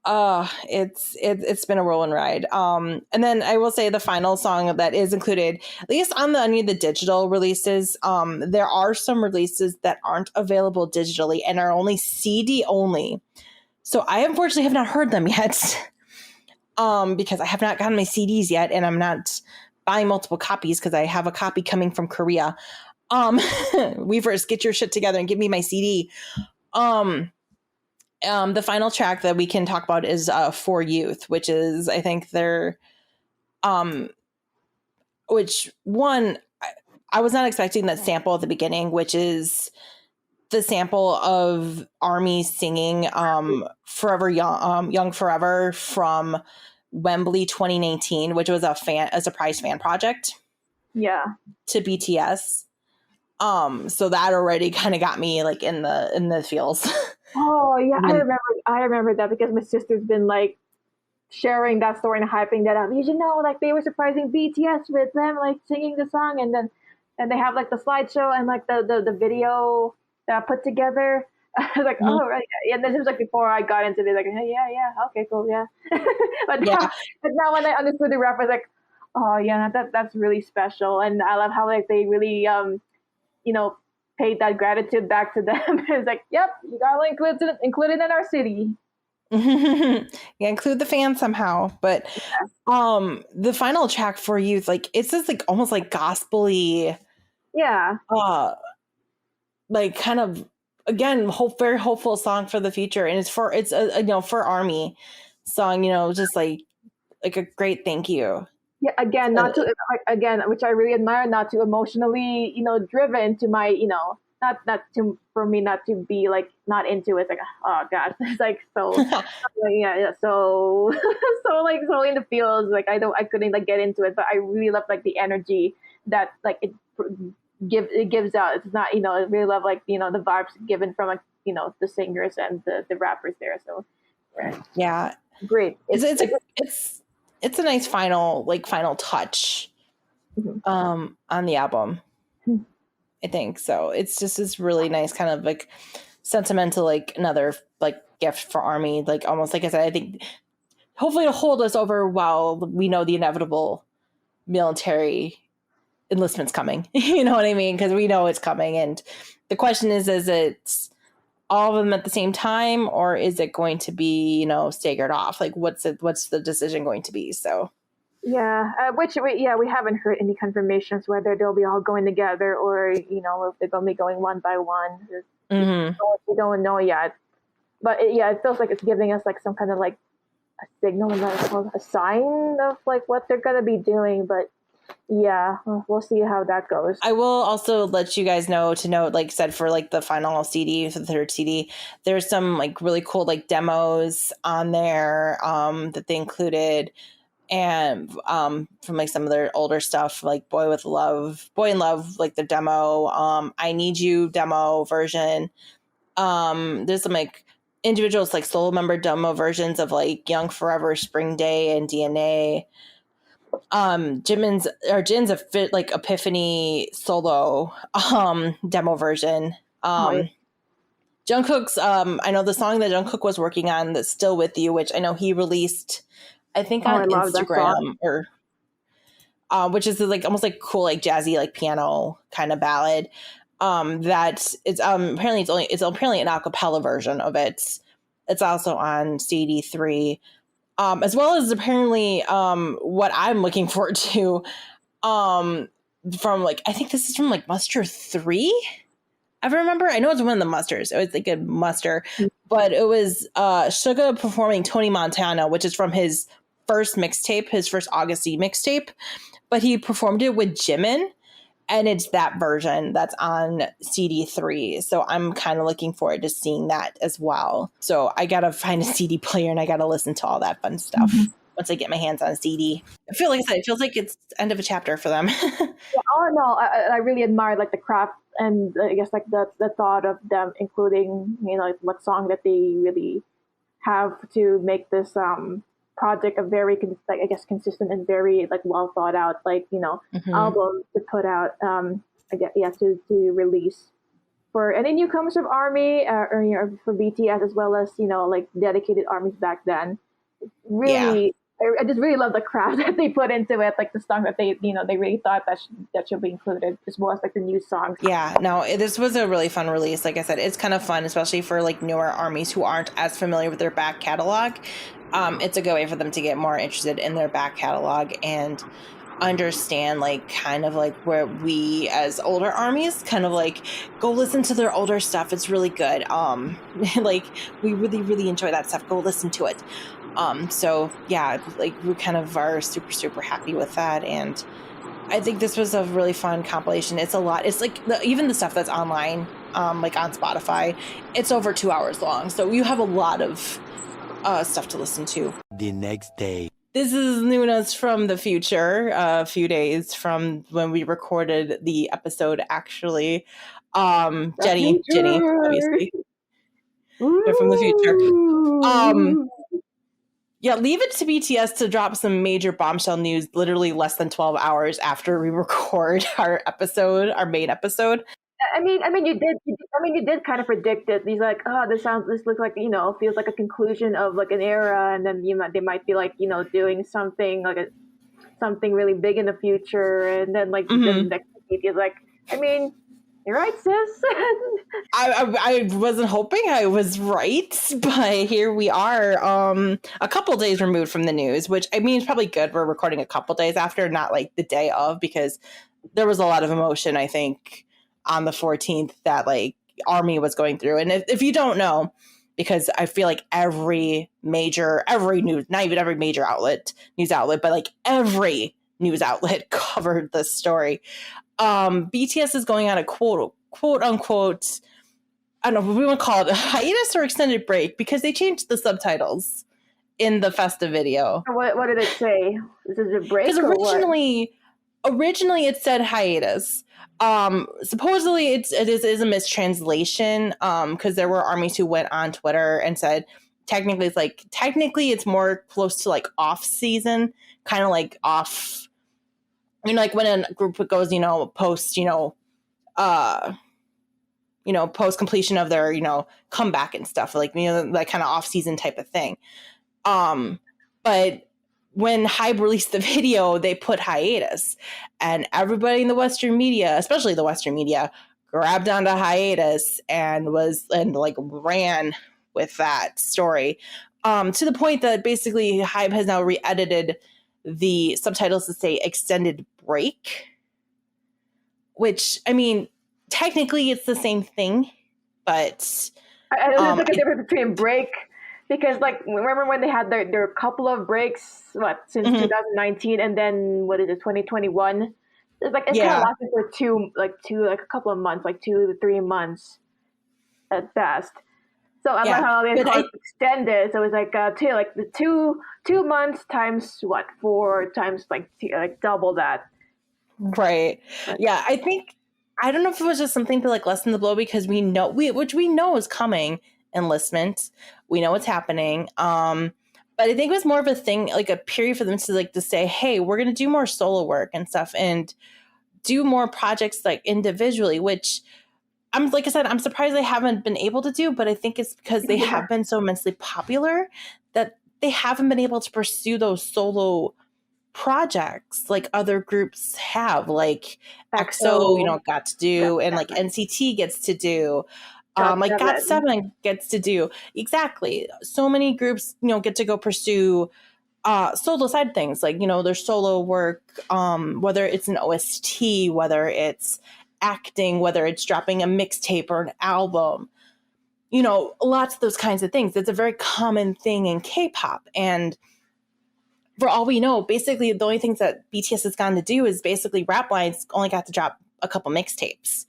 It's been a whirlwind ride. And then I will say the final song that is included, at least on any of the digital releases, there are some releases that aren't available digitally and are only CD only. So I unfortunately have not heard them yet. Because I have not gotten my CDs yet, and I'm not buying multiple copies because I have a copy coming from Korea. Weavers, get your shit together and give me my CD. The final track that we can talk about is For Youth, which is, I think they're, which one, I was not expecting that sample at the beginning, which is the sample of ARMY singing Forever Young Forever from Wembley 2019, which was a surprise fan project. Yeah. To BTS. So that already kind of got me like in the feels. Oh yeah, I remember that because my sister's been like sharing that story and hyping that up. You should know, like they were surprising BTS with them like singing the song, and they have like the slideshow and like the video that I put together. I was like, oh right, yeah. And this was like before I got into it, like hey, yeah, okay, cool, yeah. but now when I understood the reference, like, oh yeah, that's really special, and I love how like they really paid that gratitude back to them. It's like, yep, you gotta include it in our city. Yeah, include the fans somehow. But the final track For Youth, like it's just like almost like gospel-y. Yeah. Like kind of again, very hopeful song for the future, and it's for ARMY song, just like a great thank you. Yeah, again, which I really admire, not too emotionally, driven to my, for me not to be like not into it. It's like, oh god, it's like so, so in the feels. Like I couldn't like get into it, but I really love like the energy that like it gives out. It's not, I really love like the vibes given from like the singers and the rappers there. So yeah, great. It's a nice final touch on the album. I think so. It's just this really nice kind of like sentimental, like another like gift for ARMY. Like almost like I said, I think hopefully to hold us over while we know the inevitable military enlistment's coming. You know what I mean? Because we know it's coming. And the question is it all of them at the same time, or is it going to be, staggered off? Like what's the decision going to be? So yeah, we haven't heard any confirmations whether they'll be all going together or if they're going to be going one by one. We don't know yet, but it feels like it's giving us like some kind of like a signal, a sign of like what they're going to be doing. But yeah, we'll see how that goes. I will also let you guys know to note, like I said, for like the final CD, for the third CD, there's some like really cool like demos on there that they included, and from like some of their older stuff, like Boy in Love, like the demo, I Need You demo version. There's some like individuals like solo member demo versions of like Young Forever, Spring Day, and DNA. Jin's Epiphany solo demo version. Jungkook's I know the song that Jungkook was working on, that's Still With You, which I know he released, I think on Instagram, or which is like almost like cool, like jazzy, like piano kind of ballad. That it's apparently it's apparently an a cappella version of it. It's also on CD3. As well as apparently what I'm looking forward to from like, I think this is from like Muster 3. I remember, I know it's one of the musters. It was like a muster, but it was Suga performing Tony Montana, which is from his first mixtape, his first Augusty mixtape. But he performed it with Jimin, and it's that version that's on CD3. So I'm kind of looking forward to seeing that as well. So I got to find a CD player and I got to listen to all that fun stuff once I get my hands on a CD. I feel like I said, it feels like it's the end of a chapter for them. All in all, I really admire like the craft and I guess like the thought of them including, like what song that they really have to make this project a very consistent and very like well thought out album to put out to release for any newcomers of ARMY or for BTS, as well as like dedicated armies back then. Really, I just really love the craft that they put into it, like the song that they really thought that should be included, as well as like the new songs. Yeah, no, this was a really fun release. Like I said, it's kind of fun, especially for like newer armies who aren't as familiar with their back catalog. It's a good way for them to get more interested in their back catalog and understand like kind of like where we as older armies kind of like go listen to their older stuff. It's really good. Like we really enjoy that stuff. Go listen to it. So yeah, like we kind of are super happy with that, and I think this was a really fun compilation. It's a lot. It's like even the stuff that's online, like on Spotify, it's over 2 hours long, so you have a lot of stuff to listen to. The next day. This is Noonas from the future, a few days from when we recorded the episode, actually. Jenny, obviously. They're from the future. Yeah, leave it to BTS to drop some major bombshell news literally less than 12 hours after we record our main episode. I mean, you did kind of predict it. He's like, oh, this looks like, feels like a conclusion of like an era, and then they might be like, doing something like something really big in the future, and then like the next week he's like, I mean, you're right, sis. I wasn't hoping I was right, but here we are, a couple days removed from the news, which I mean is probably good. We're recording a couple days after, not like the day of, because there was a lot of emotion, I think, on the 14th that like ARMY was going through. And if you don't know, because I feel like every news, not even every major news outlet, but like every news outlet covered this story. BTS is going on a quote unquote, I don't know what we want to call it, a hiatus or extended break, because they changed the subtitles in the festive video. What did it say? Is it a break? Because originally it said hiatus. Supposedly it is a mistranslation. Because there were armies who went on Twitter and said technically it's more close to like off season, kind of like off. Like when a group goes, post, post completion of their, comeback and stuff, like, like kind of off season type of thing. But when Hybe released the video, they put hiatus, and everybody in the Western media, especially the Western media, grabbed onto hiatus and ran with that story, to the point that basically Hybe has now re-edited the subtitles to say extended break, which, I mean, technically it's the same thing, but I don't think a difference between break, because like remember when they had their couple of breaks since 2019, and then what is it, 2021? It's like it's kind of lasted for a couple of months, like 2 to 3 months at best. So I like how they call it extended. So it's like two months times 4 times like double that. Right. Yeah, I don't know if it was just something to like lessen the blow, because we know which we know is coming, enlistment. We know what's happening. But I think it was more of a thing, like a period for them to like to say, hey, we're going to do more solo work and stuff and do more projects like individually, which I'm like I said, I'm surprised they haven't been able to do, but I think it's because they have been so immensely popular that they haven't been able to pursue those solo projects like other groups have, like EXO, got to do, and like NCT gets to do. Like GOT7 gets to do. Exactly. So many groups, get to go pursue solo side things, like, their solo work, whether it's an OST, whether it's acting, whether it's dropping a mixtape or an album, lots of those kinds of things. It's a very common thing in K-pop. And for all we know, basically the only things that BTS has gotten to do is basically rap lines only got to drop a couple mixtapes.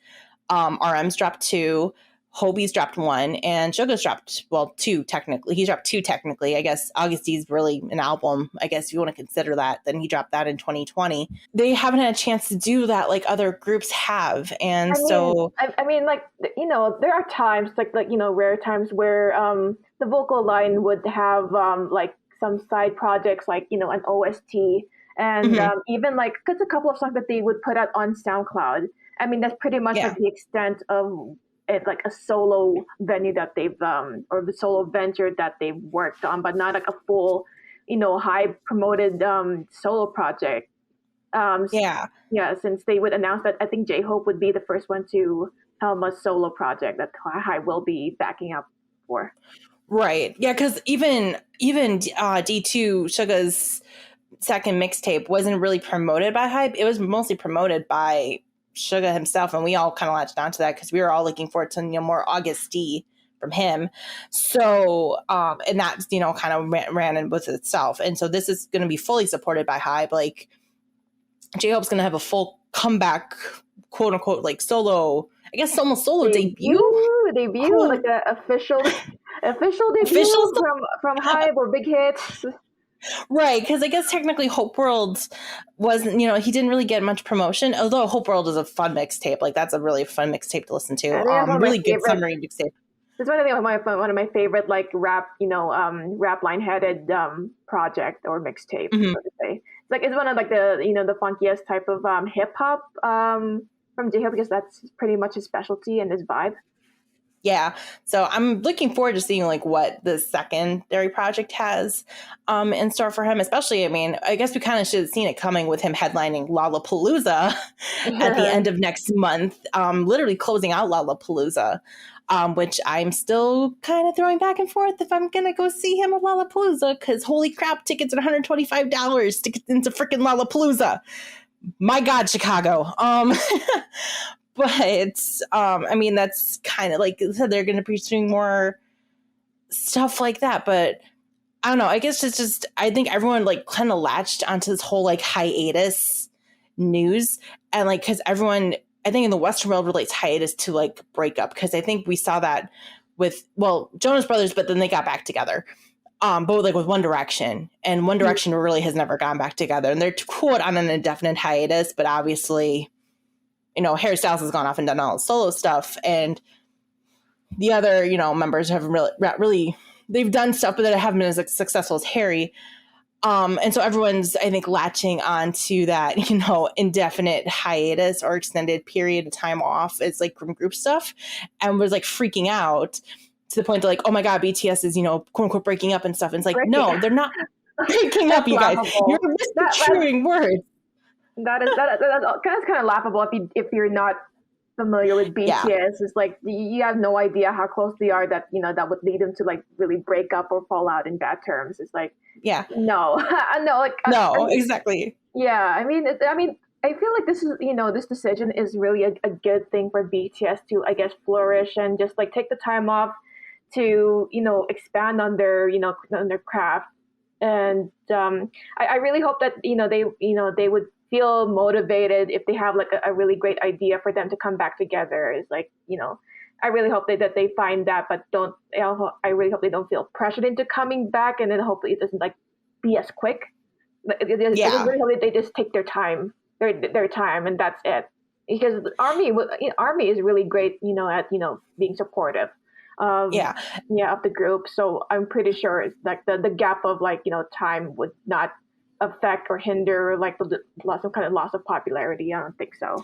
RM's dropped 2, Hobie's dropped 1, and Suga's dropped, 2 technically. He's dropped 2 technically. I guess Augusti's really an album, I guess if you want to consider that. Then he dropped that in 2020. They haven't had a chance to do that like other groups have. And I mean, like, there are times, like rare times where the vocal line would have like some side projects, like, an OST. And even like, because a couple of songs that they would put out on SoundCloud. I mean, that's pretty much like the extent of it, like a solo venue that they've or the solo venture that they've worked on, but not like a full, high promoted solo project. Since they would announce that, I think J-Hope would be the first one to helm a solo project that High will be backing up for. Right. Yeah, because even D2, Suga's second mixtape, wasn't really promoted by Hype. It was mostly promoted by Suga himself, and we all kind of latched onto that because we were all looking forward to more August D from him. So and that kind of ran in with itself, and so this is going to be fully supported by Hype. Like J-Hope's going to have a full comeback, quote unquote, like solo, I guess almost solo debut, like an official debut from Hype or Big Hits. Right, because I guess technically Hope World wasn't, he didn't really get much promotion, although Hope World is a fun mixtape. Like, that's a really fun mixtape to listen to. Really good summary mixtape. It's one of my favorite, like, rap, rap line-headed project or mixtape, so to say. It's one of, like, the funkiest type of hip-hop from J-Hope, because that's pretty much his specialty and his vibe. Yeah. So I'm looking forward to seeing like what the secondary project has in store for him, especially, I mean, I guess we kind of should have seen it coming with him headlining Lollapalooza at the end of next month, literally closing out Lollapalooza, which I'm still kind of throwing back and forth if I'm going to go see him at Lollapalooza, because holy crap, tickets are $125 to get into freaking Lollapalooza. My God, Chicago. But I mean, that's kind of like I said, they're going to be doing more stuff like that. But I don't know. I guess it's just, I think everyone like kind of latched onto this whole like hiatus news. And like, because everyone, I think in the Western world relates hiatus to like breakup. Because I think we saw that with, Jonas Brothers, but then they got back together. But like with One Direction. And One Direction really has never gone back together. And they're quote on an indefinite hiatus, but obviously, Harry Styles has gone off and done all solo stuff, and the other, members have really they've done stuff, but that haven't been as successful as Harry. And so everyone's, I think, latching onto that, indefinite hiatus or extended period of time off. It's like from group stuff, and was like freaking out to the point that like, oh my God, BTS is, quote unquote breaking up and stuff. And it's like, no, they're not breaking up, you guys. You're misconstruing words. That's kind of laughable if you're not familiar with BTS. Yeah. It's like you have no idea how close they are that that would lead them to like really break up or fall out in bad terms. It's like exactly. Yeah, I mean, I feel like this is this decision is really a good thing for BTS to, I guess, flourish and just like take the time off to expand on their on their craft. And I really hope that they would feel motivated if they have like a really great idea for them to come back together. It's like, I really hope that they find that, but I really hope they don't feel pressured into coming back, and then hopefully it doesn't like be as quick. I really hope they just take their time, and that's it. Because Army is really great, at being supportive. of of the group. So I'm pretty sure it's like the gap of like, time would not affect or hinder like the loss of popularity. I don't think so.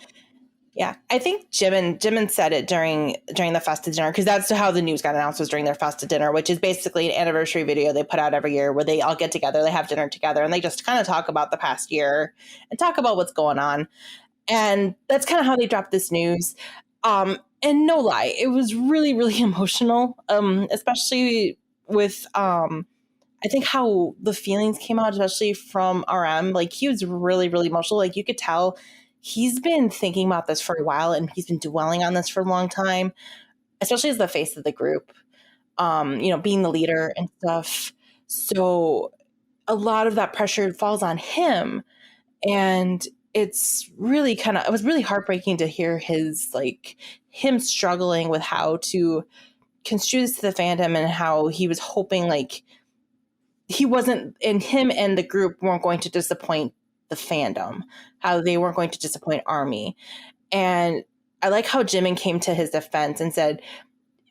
Yeah, I think Jimin said it during the Festa dinner, because that's how the news got announced, was during their Festa dinner, which is basically an anniversary video they put out every year where they all get together, they have dinner together, and they just kind of talk about the past year and talk about what's going on. And that's kind of how they dropped this news. And no lie, it was really, really emotional, especially with I think how the feelings came out, especially from RM. Like, he was really, really emotional. Like, you could tell he's been thinking about this for a while, and he's been dwelling on this for a long time, especially as the face of the group, being the leader and stuff. So a lot of that pressure falls on him. And it's really it was really heartbreaking to hear him struggling with how to construe this to the fandom, and how he was hoping he wasn't, and him and the group weren't going to disappoint the fandom, how they weren't going to disappoint ARMY. And I like how Jimin came to his defense and said,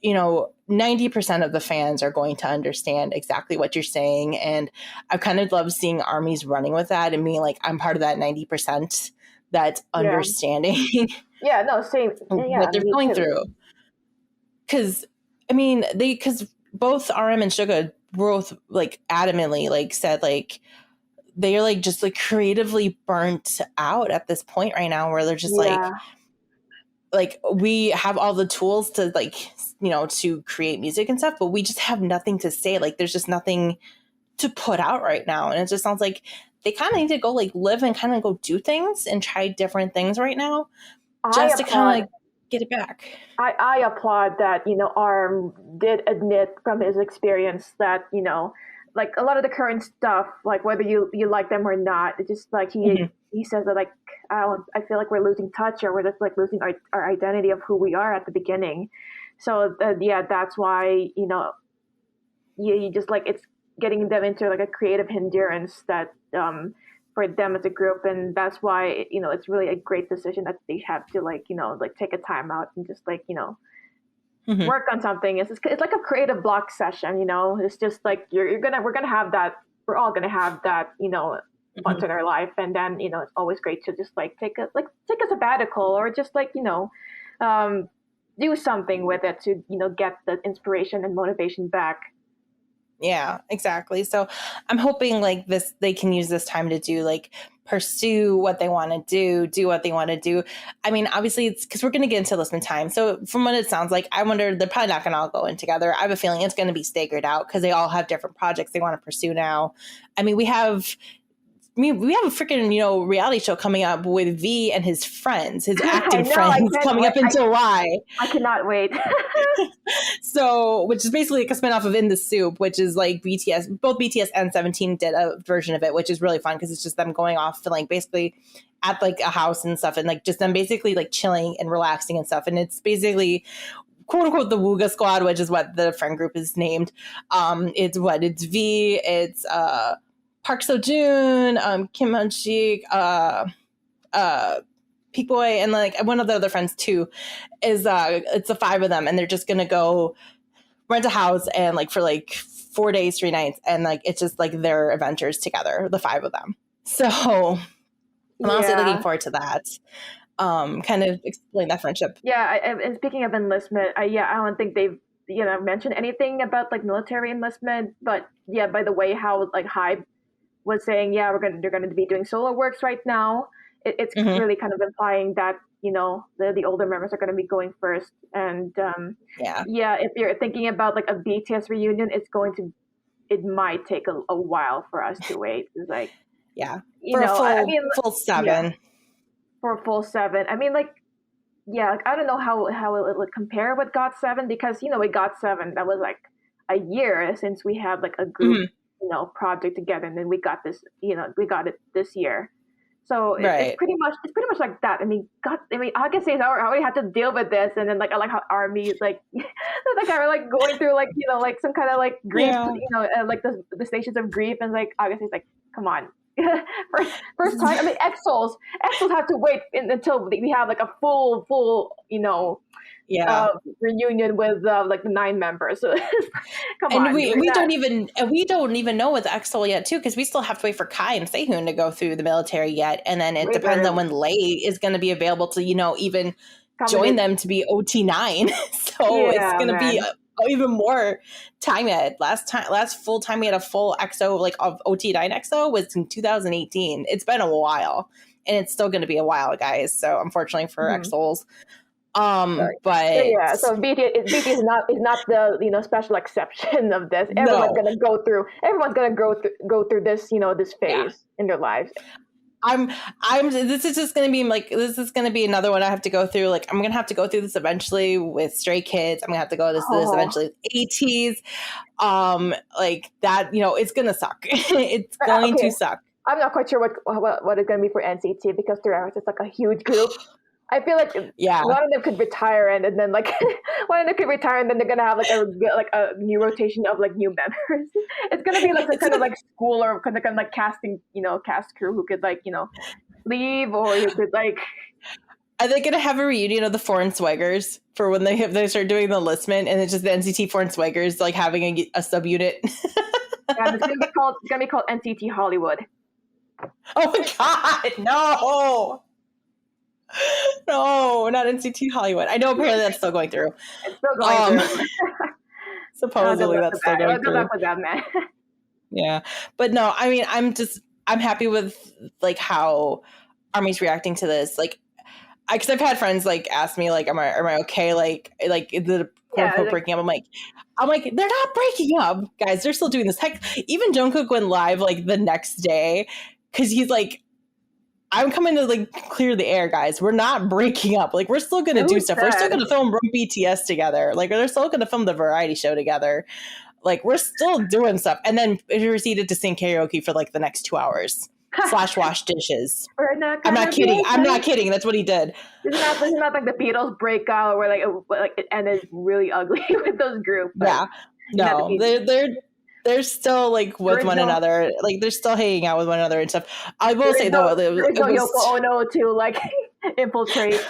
90% of the fans are going to understand exactly what you're saying. And I kind of love seeing ARMYs running with that and being like, I'm part of that 90% that's understanding. Yeah, no, same. What they're going through. Because both RM and Suga both adamantly said they are just creatively burnt out at this point right now, where they're just we have all the tools to to create music and stuff, but we just have nothing to say. There's just nothing to put out right now. And it just sounds like they kind of need to go live and kind of go do things and try different things right now, just to kind of get it back. I applaud that, ARM did admit from his experience that, a lot of the current stuff, whether you like them or not, it's just he says that I feel like we're losing touch, or we're just losing our identity of who we are at the beginning. So that's why, you just it's getting them into a creative hindrance that for them as a group. And that's why, it's really a great decision that they have to take a time out and just work on something. It's like a creative block session, it's just we're gonna have that, we're all gonna have that, once in our life. And then, it's always great to just take a sabbatical, or just do something with it to, get the inspiration and motivation back. Yeah, exactly. So I'm hoping they can use this time to do pursue what they want to do what they want to do. I mean, obviously it's because we're going to get into enlistment time. So from what it sounds like, I wonder, they're probably not going to all go in together. I have a feeling it's going to be staggered out because they all have different projects they want to pursue now. I mean, we have a freaking, reality show coming up with V and his friends, his acting friends, coming up in July. I cannot wait. So, which is basically a spinoff of In the Soup, which is BTS, both BTS and 17 did a version of it, which is really fun because it's just them going off to basically at a house and stuff, and just them basically chilling and relaxing and stuff. And it's basically quote unquote the Wooga Squad, which is what the friend group is named. It's V, it's Park Seo-joon, Kim Hyun-sik, Peak Boy, and one of the other friends too. Is it's the five of them, and they're just gonna go rent a house and for 4 days, 3 nights, and it's just their adventures together, the five of them. So I'm honestly looking forward to that. Kind of explain that friendship. Yeah, and speaking of enlistment, I don't think they've mentioned anything about military enlistment, but by the way how Hybe was saying, they're going to be doing solo works right now. It's really kind of implying that the older members are going to be going first. And if you're thinking about a BTS reunion, it might take a while for us to wait. It's full 7. For a full 7, I mean, I don't know how it would compare with GOT7, because with GOT7 that was a year since we had a group project together, and then we got this, we got it this year. So it's pretty much like that. I mean, I can say I already had to deal with this, and then I like how ARMY is are going through some kind of grief, the stations of grief, and obviously it's come on. first time. I mean, EXOs have to wait until we have a full Yeah. reunion with like the 9 members. So come And on, we don't even know with EXO yet too, because we still have to wait for Kai and Sehun to go through the military yet, and then it depends on when Lei is going to be available to even join them to be OT9. So it's going to be even more time ahead. Last full time we had a full EXO like of OT9 EXO was in 2018. It's been a while, and it's still going to be a while, guys. So unfortunately for EXOs. But yeah, so BT is not the special exception of this. Everyone's gonna go through this this phase in their lives. This is just gonna be this is gonna be another one I have to go through. Like I'm gonna have to go through this eventually with Stray Kids. I'm gonna have to go through this eventually with ATs. Like that, it's gonna suck. It's going to suck. I'm not quite sure what it's gonna be for NCT because they're just like a huge group. I feel like one of them could retire and then like one of them could retire and then they're gonna have like a new rotation of like new members. It's gonna be like some kind of like school or kind of like casting cast crew who could like leave or who could like. Are they gonna have a reunion of the foreign swaggers for when they start doing the enlistment and it's just the NCT foreign swaggers like having a subunit? Yeah, it's gonna be called NCT Hollywood. Oh my god, no. No, not NCT Hollywood. I know apparently that's still going through. It's still going through. Supposedly that's still going through. Good luck with that, man. Yeah. But no, I mean, I'm happy with like how ARMY's reacting to this. Like, because I've had friends like ask me like, am I okay? Like the quote unquote breaking up. I'm like, they're not breaking up, guys. They're still doing this. Heck, even Jungkook went live like the next day because he's like, I'm coming to like clear the air, guys. We're not breaking up. Like we're still going to do stuff. We're still going to film BTS together. Like they're still going to film the variety show together. Like we're still doing stuff. And then he proceeded to sing karaoke for like the next 2 hours / wash dishes. I'm not kidding. That's what he did. It's not like the Beatles breakout where like it ended really ugly with those groups. Yeah. No, they're still like with one another. Like they're still hanging out with one another and stuff. I will say though, it was Yoko Ono to like infiltrate.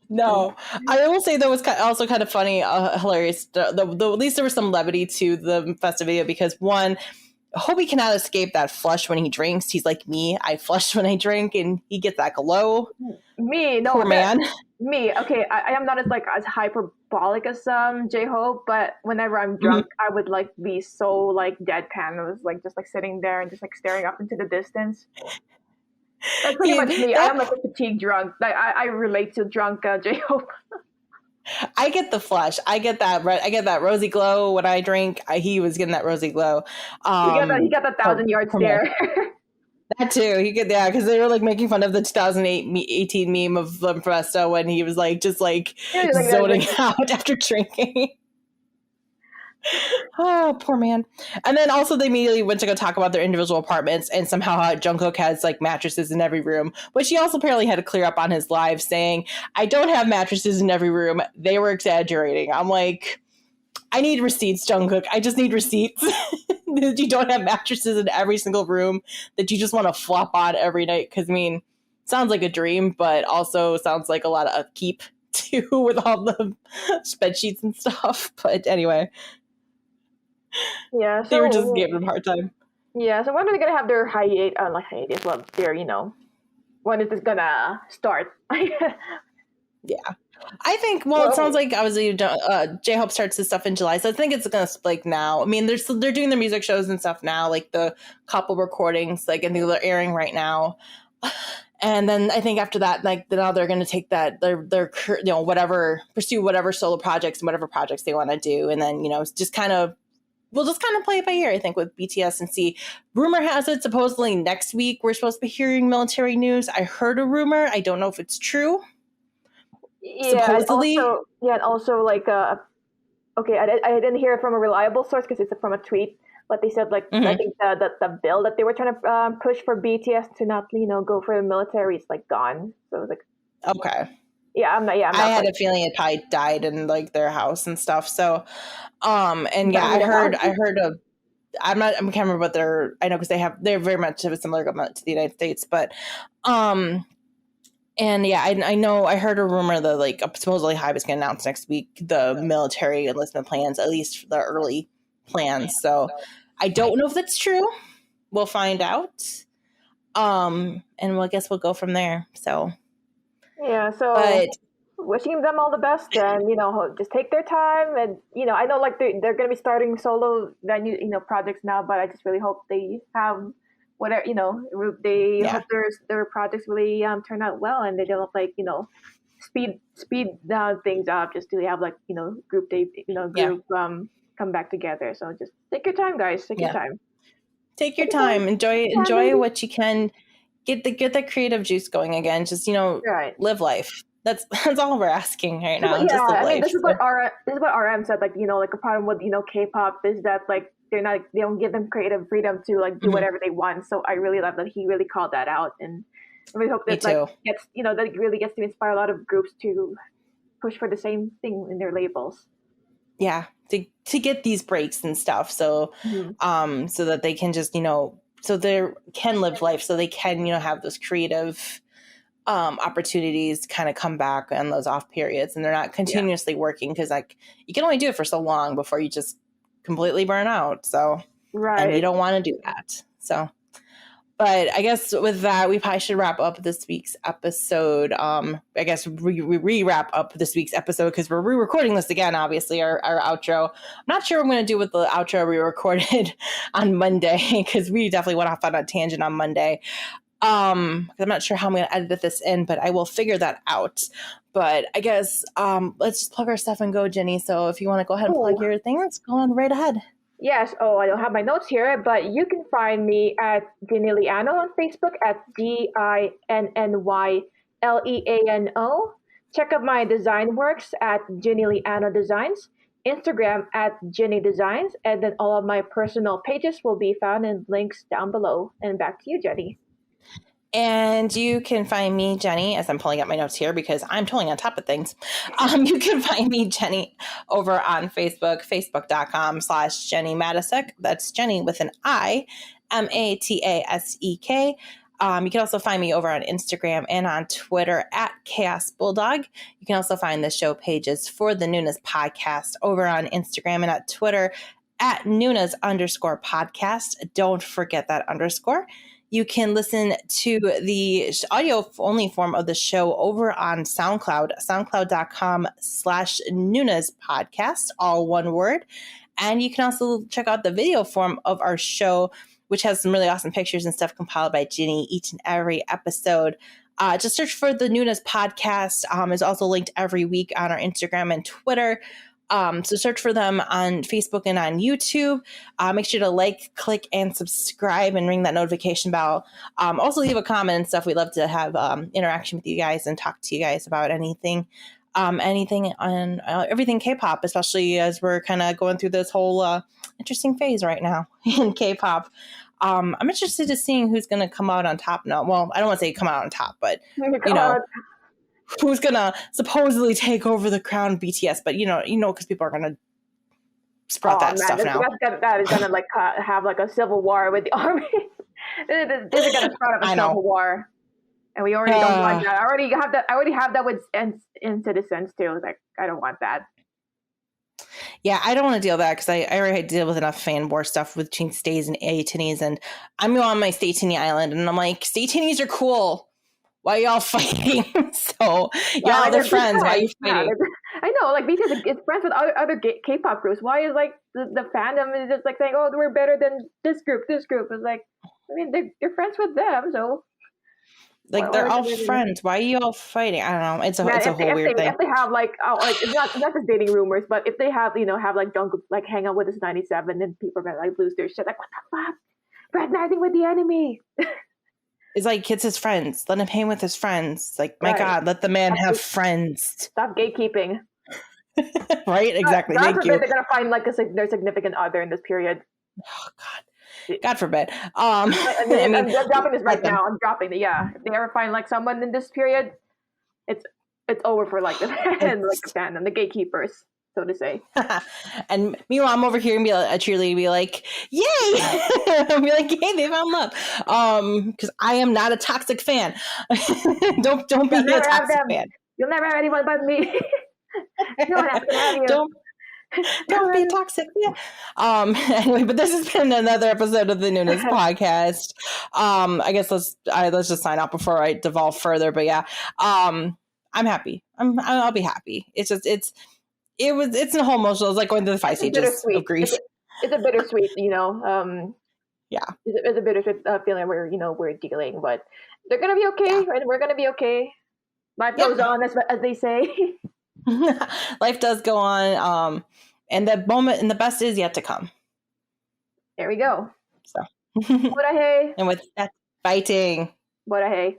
No, I will say that was also kind of funny, hilarious. At least there was some levity to the festive video because one, Hobie cannot escape that flush when he drinks. He's like me. I flush when I drink, and he gets that glow. Me, no, poor man. Me, okay. I am not as hyperbolic as J-Hope, but whenever I'm drunk, I would like be so like deadpan. I was like just like sitting there and just like staring up into the distance. That's pretty much me. I am like a fatigue drunk. Like I relate to drunk J-Hope. I get the flush. I get that rosy glow when I drink. He was getting that rosy glow. He got the 1,000-yard stare. That too. He could, because they were like making fun of the 2018 meme of Lampresto when he was like just like zoning out after drinking. Oh, poor man. And then also they immediately went to go talk about their individual apartments and somehow Jungkook has like mattresses in every room, which he also apparently had to clear up on his live saying, I don't have mattresses in every room. They were exaggerating. I'm like, I need receipts, Jungkook. I just need receipts. That you don't have mattresses in every single room that you just want to flop on every night. Because, I mean, sounds like a dream, but also sounds like a lot of upkeep, too, with all the bed sheets and stuff. But anyway. Yeah. So, they were just giving them a hard time. Yeah, so when are they going to have their hiatus? Well, their, when is this going to start? Yeah. I think, it sounds like obviously J-Hope starts this stuff in July, so I think it's going to like now. I mean, they're doing their music shows and stuff now, like the couple recordings, like I think they're airing right now. And then I think after that, like now they're going to take that their pursue whatever solo projects and whatever projects they want to do, and then we'll just kind of play it by ear. I think with BTS and see. Rumor has it supposedly next week we're supposed to be hearing military news. I heard a rumor. I don't know if it's true. Yeah, supposedly. And also like okay, I didn't hear it from a reliable source because it's from a tweet, but they said like I think the bill that they were trying to push for BTS to not go for the military is like gone. So it was like okay. Yeah, I'm not. I had a feeling it probably died in like their house and stuff. So, and yeah, I heard I can't remember what I know because they're very much similar government to the United States, but, And yeah, I know I heard a rumor that like supposedly Hive is going to announce next week the military enlistment plans, at least the early plans. So I don't know if that's true. We'll find out. And I guess we'll go from there. So Yeah, so but wishing them all the best, and just take their time. And I know like they're going to be starting solo venue projects now, but I just really hope they have whatever they hope their projects really turn out well, and they don't like speed down things up just to have like group come back together. So just take your time, guys. Take your time. Take your time. Enjoy what you can. Get the creative juice going again. Just live life. That's all we're asking right now. Yeah, just live life. This is what RM said. Like like a problem with K-pop is that like they don't give them creative freedom to like do whatever they want. So I really love that he really called that out, and I really hope that gets that really gets to inspire a lot of groups to push for the same thing in their labels. Yeah, to get these breaks and stuff. So so that they can just so they can live life, so they can have those creative opportunities kind of come back on those off periods, and they're not continuously working, because like you can only do it for so long before you just completely burn out. So and you don't want to do that. So but I guess with that, we probably should wrap up this week's episode. I guess we wrap up this week's episode because we're re-recording this again, obviously, our outro. I'm not sure what I'm going to do with the outro we recorded on Monday, because we definitely went off on a tangent on Monday. I'm not sure how I'm going to edit this in, but I will figure that out. But I guess let's just plug our stuff and go, Jenny. So if you want to go ahead and plug your thing, let's go on right ahead. Yes. Oh, I don't have my notes here, but you can find me at Ginny Liano on Facebook at GINNYLEANO. Check out my design works at Ginny Liano Designs, Instagram at Ginny Designs, and then all of my personal pages will be found in links down below. And back to you, Jenny. And you can find me, Jenny, as I'm pulling up my notes here because I'm totally on top of things. You can find me, Jenny, over on Facebook, facebook.com/Jenny Matasek. That's Jenny with an I, Matasek. You can also find me over on Instagram and on Twitter at Chaos Bulldog. You can also find the show pages for the Noonas Podcast over on Instagram and at Twitter at Noonas_podcast. Don't forget that underscore. You can listen to the audio-only form of the show over on SoundCloud, soundcloud.com/Noonas Podcast, all one word. And you can also check out the video form of our show, which has some really awesome pictures and stuff compiled by Ginny each and every episode. Just search for the Noonas Podcast. It's also linked every week on our Instagram and Twitter. So search for them on Facebook and on YouTube. Make sure to like, click, and subscribe and ring that notification bell. Also leave a comment and stuff. We'd love to have interaction with you guys and talk to you guys about anything on everything K-pop, especially as we're kind of going through this whole interesting phase right now in K-pop. I'm interested to seeing who's going to come out on top now. Well, I don't want to say come out on top, but who's gonna supposedly take over the crown BTS, but because people are gonna sprout stuff now. That is gonna like have like a civil war with the army. They're gonna start up a civil war, and we already don't want that. I already have that with citizens too. Like I don't want that. Yeah, I don't want to deal with that because I already had to deal with enough fan war stuff with between stays and A-Tinnies, and I'm on my Stay-Tinny island, and I'm like, Stay-Tinnies are cool. Why are y'all fighting? So y'all are friends. Why are you fighting? I know, like BTS is friends with other K-pop groups. Why is like the fandom is just like saying, "Oh, we're better than this group." This group is like, I mean, they're friends with them, so like they're all friends. Why are you all fighting? I don't know. It's a whole weird thing. If they have like it's not just dating rumors, but if they have have like Jungkook like hang out with this 97, then people are gonna like lose their shit. Like what the fuck? Fraternizing with the enemy. It's like it's his friends. Let him hang with his friends. Like, my God, let the man have friends. Stop gatekeeping. Right? Exactly. God forbid they're gonna find like their significant other in this period. Oh God. God forbid. I'm dropping this right now. I'm dropping it. Yeah. If they ever find like someone in this period, it's over for like the fandom, the gatekeepers. so to say. And meanwhile, I'm over here and be a cheerleader, be like, "Yay!" I'll be like, "Yay, they found love." Because I am not a toxic fan. don't be a toxic fan. You'll never have anyone but me. No one else can have you. Don't be toxic. Yeah. Anyway, but this has been another episode of the Noonas Podcast. I guess let's just sign off before I devolve further. But yeah, I'm happy. I'll be happy. It's a whole emotional. It's like going through the 5 stages of grief. It's a bittersweet, yeah. It's a bittersweet feeling we're dealing, but they're gonna be okay, and we're gonna be okay. Life goes on, as they say. Life does go on. And the moment and the best is yet to come. There we go. So. What a hey. And with that, fighting. What a hey.